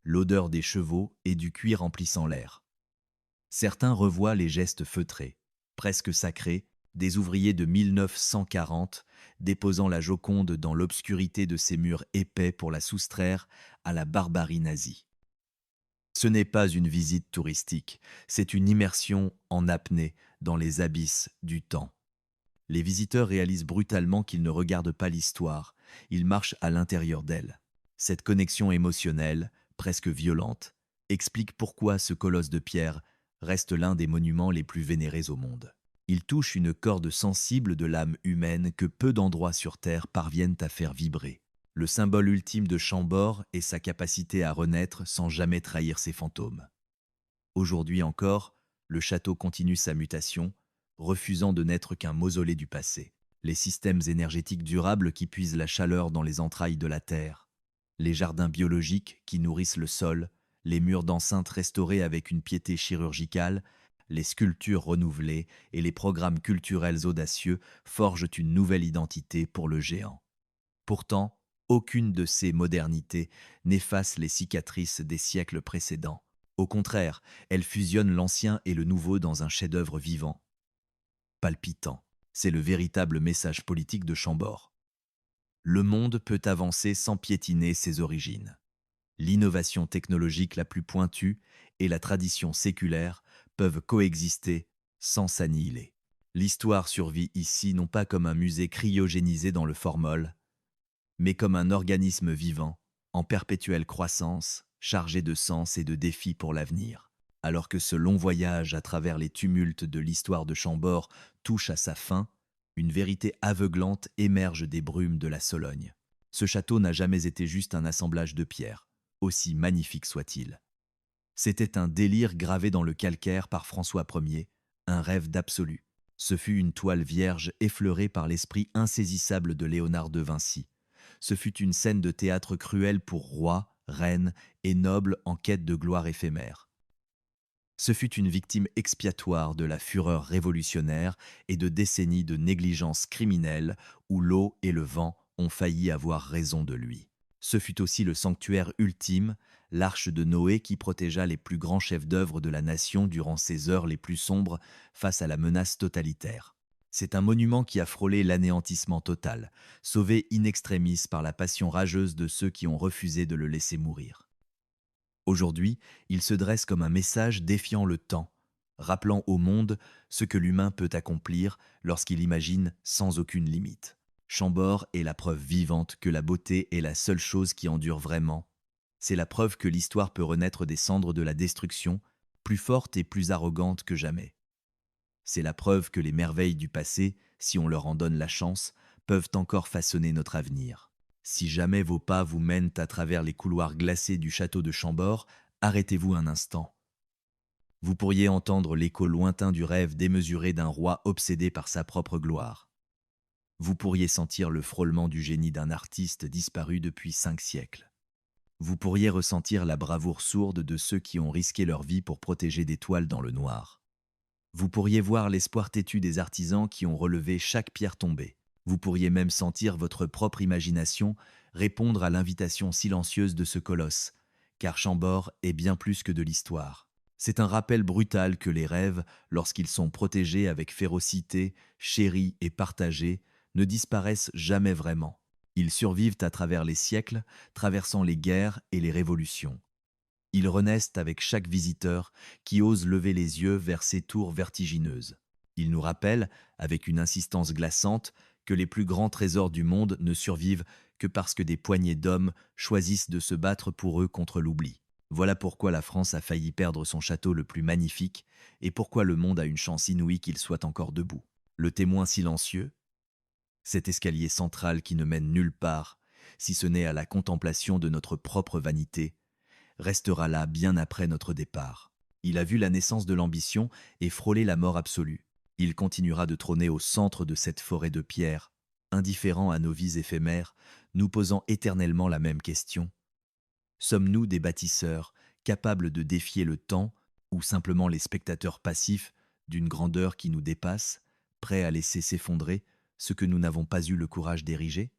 l'odeur des chevaux et du cuir emplissant l'air. Certains revoient les gestes feutrés, presque sacrés, des ouvriers de 1940 déposant la Joconde dans l'obscurité de ces murs épais pour la soustraire à la barbarie nazie. Ce n'est pas une visite touristique, c'est une immersion en apnée dans les abysses du temps. Les visiteurs réalisent brutalement qu'ils ne regardent pas l'histoire, ils marchent à l'intérieur d'elle. Cette connexion émotionnelle, presque violente, explique pourquoi ce colosse de pierre reste l'un des monuments les plus vénérés au monde. Il touche une corde sensible de l'âme humaine que peu d'endroits sur Terre parviennent à faire vibrer. Le symbole ultime de Chambord est sa capacité à renaître sans jamais trahir ses fantômes. Aujourd'hui encore, le château continue sa mutation, refusant de n'être qu'un mausolée du passé. Les systèmes énergétiques durables qui puisent la chaleur dans les entrailles de la terre, les jardins biologiques qui nourrissent le sol, les murs d'enceinte restaurés avec une piété chirurgicale, les sculptures renouvelées et les programmes culturels audacieux forgent une nouvelle identité pour le géant. Pourtant, aucune de ces modernités n'efface les cicatrices des siècles précédents. Au contraire, elle fusionne l'ancien et le nouveau dans un chef-d'œuvre vivant, palpitant. C'est le véritable message politique de Chambord. Le monde peut avancer sans piétiner ses origines. L'innovation technologique la plus pointue et la tradition séculaire peuvent coexister sans s'annihiler. L'histoire survit ici non pas comme un musée cryogénisé dans le formol, mais comme un organisme vivant, en perpétuelle croissance, chargé de sens et de défis pour l'avenir. Alors que ce long voyage à travers les tumultes de l'histoire de Chambord touche à sa fin, une vérité aveuglante émerge des brumes de la Sologne. Ce château n'a jamais été juste un assemblage de pierres, aussi magnifique soit-il. C'était un délire gravé dans le calcaire par François Ier, un rêve d'absolu. Ce fut une toile vierge effleurée par l'esprit insaisissable de Léonard de Vinci. Ce fut une scène de théâtre cruelle pour rois, reines et nobles en quête de gloire éphémère. Ce fut une victime expiatoire de la fureur révolutionnaire et de décennies de négligence criminelle où l'eau et le vent ont failli avoir raison de lui. Ce fut aussi le sanctuaire ultime, l'arche de Noé qui protégea les plus grands chefs-d'œuvre de la nation durant ces heures les plus sombres face à la menace totalitaire. C'est un monument qui a frôlé l'anéantissement total, sauvé in extremis par la passion rageuse de ceux qui ont refusé de le laisser mourir. Aujourd'hui, il se dresse comme un message défiant le temps, rappelant au monde ce que l'humain peut accomplir lorsqu'il imagine sans aucune limite. Chambord est la preuve vivante que la beauté est la seule chose qui endure vraiment. C'est la preuve que l'histoire peut renaître des cendres de la destruction, plus forte et plus arrogante que jamais. C'est la preuve que les merveilles du passé, si on leur en donne la chance, peuvent encore façonner notre avenir. Si jamais vos pas vous mènent à travers les couloirs glacés du château de Chambord, arrêtez-vous un instant. Vous pourriez entendre l'écho lointain du rêve démesuré d'un roi obsédé par sa propre gloire. Vous pourriez sentir le frôlement du génie d'un artiste disparu depuis 5 siècles. Vous pourriez ressentir la bravoure sourde de ceux qui ont risqué leur vie pour protéger des toiles dans le noir. Vous pourriez voir l'espoir têtu des artisans qui ont relevé chaque pierre tombée. Vous pourriez même sentir votre propre imagination répondre à l'invitation silencieuse de ce colosse, car Chambord est bien plus que de l'histoire. C'est un rappel brutal que les rêves, lorsqu'ils sont protégés avec férocité, chéris et partagés, ne disparaissent jamais vraiment. Ils survivent à travers les siècles, traversant les guerres et les révolutions. Ils renaissent avec chaque visiteur qui ose lever les yeux vers ces tours vertigineuses. Ils nous rappellent, avec une insistance glaçante, que les plus grands trésors du monde ne survivent que parce que des poignées d'hommes choisissent de se battre pour eux contre l'oubli. Voilà pourquoi la France a failli perdre son château le plus magnifique et pourquoi le monde a une chance inouïe qu'il soit encore debout. Le témoin silencieux, cet escalier central qui ne mène nulle part, si ce n'est à la contemplation de notre propre vanité, restera là bien après notre départ. Il a vu la naissance de l'ambition et frôlé la mort absolue. Il continuera de trôner au centre de cette forêt de pierre, indifférent à nos vies éphémères, nous posant éternellement la même question. Sommes-nous des bâtisseurs, capables de défier le temps, ou simplement les spectateurs passifs d'une grandeur qui nous dépasse, prêts à laisser s'effondrer ce que nous n'avons pas eu le courage d'ériger ?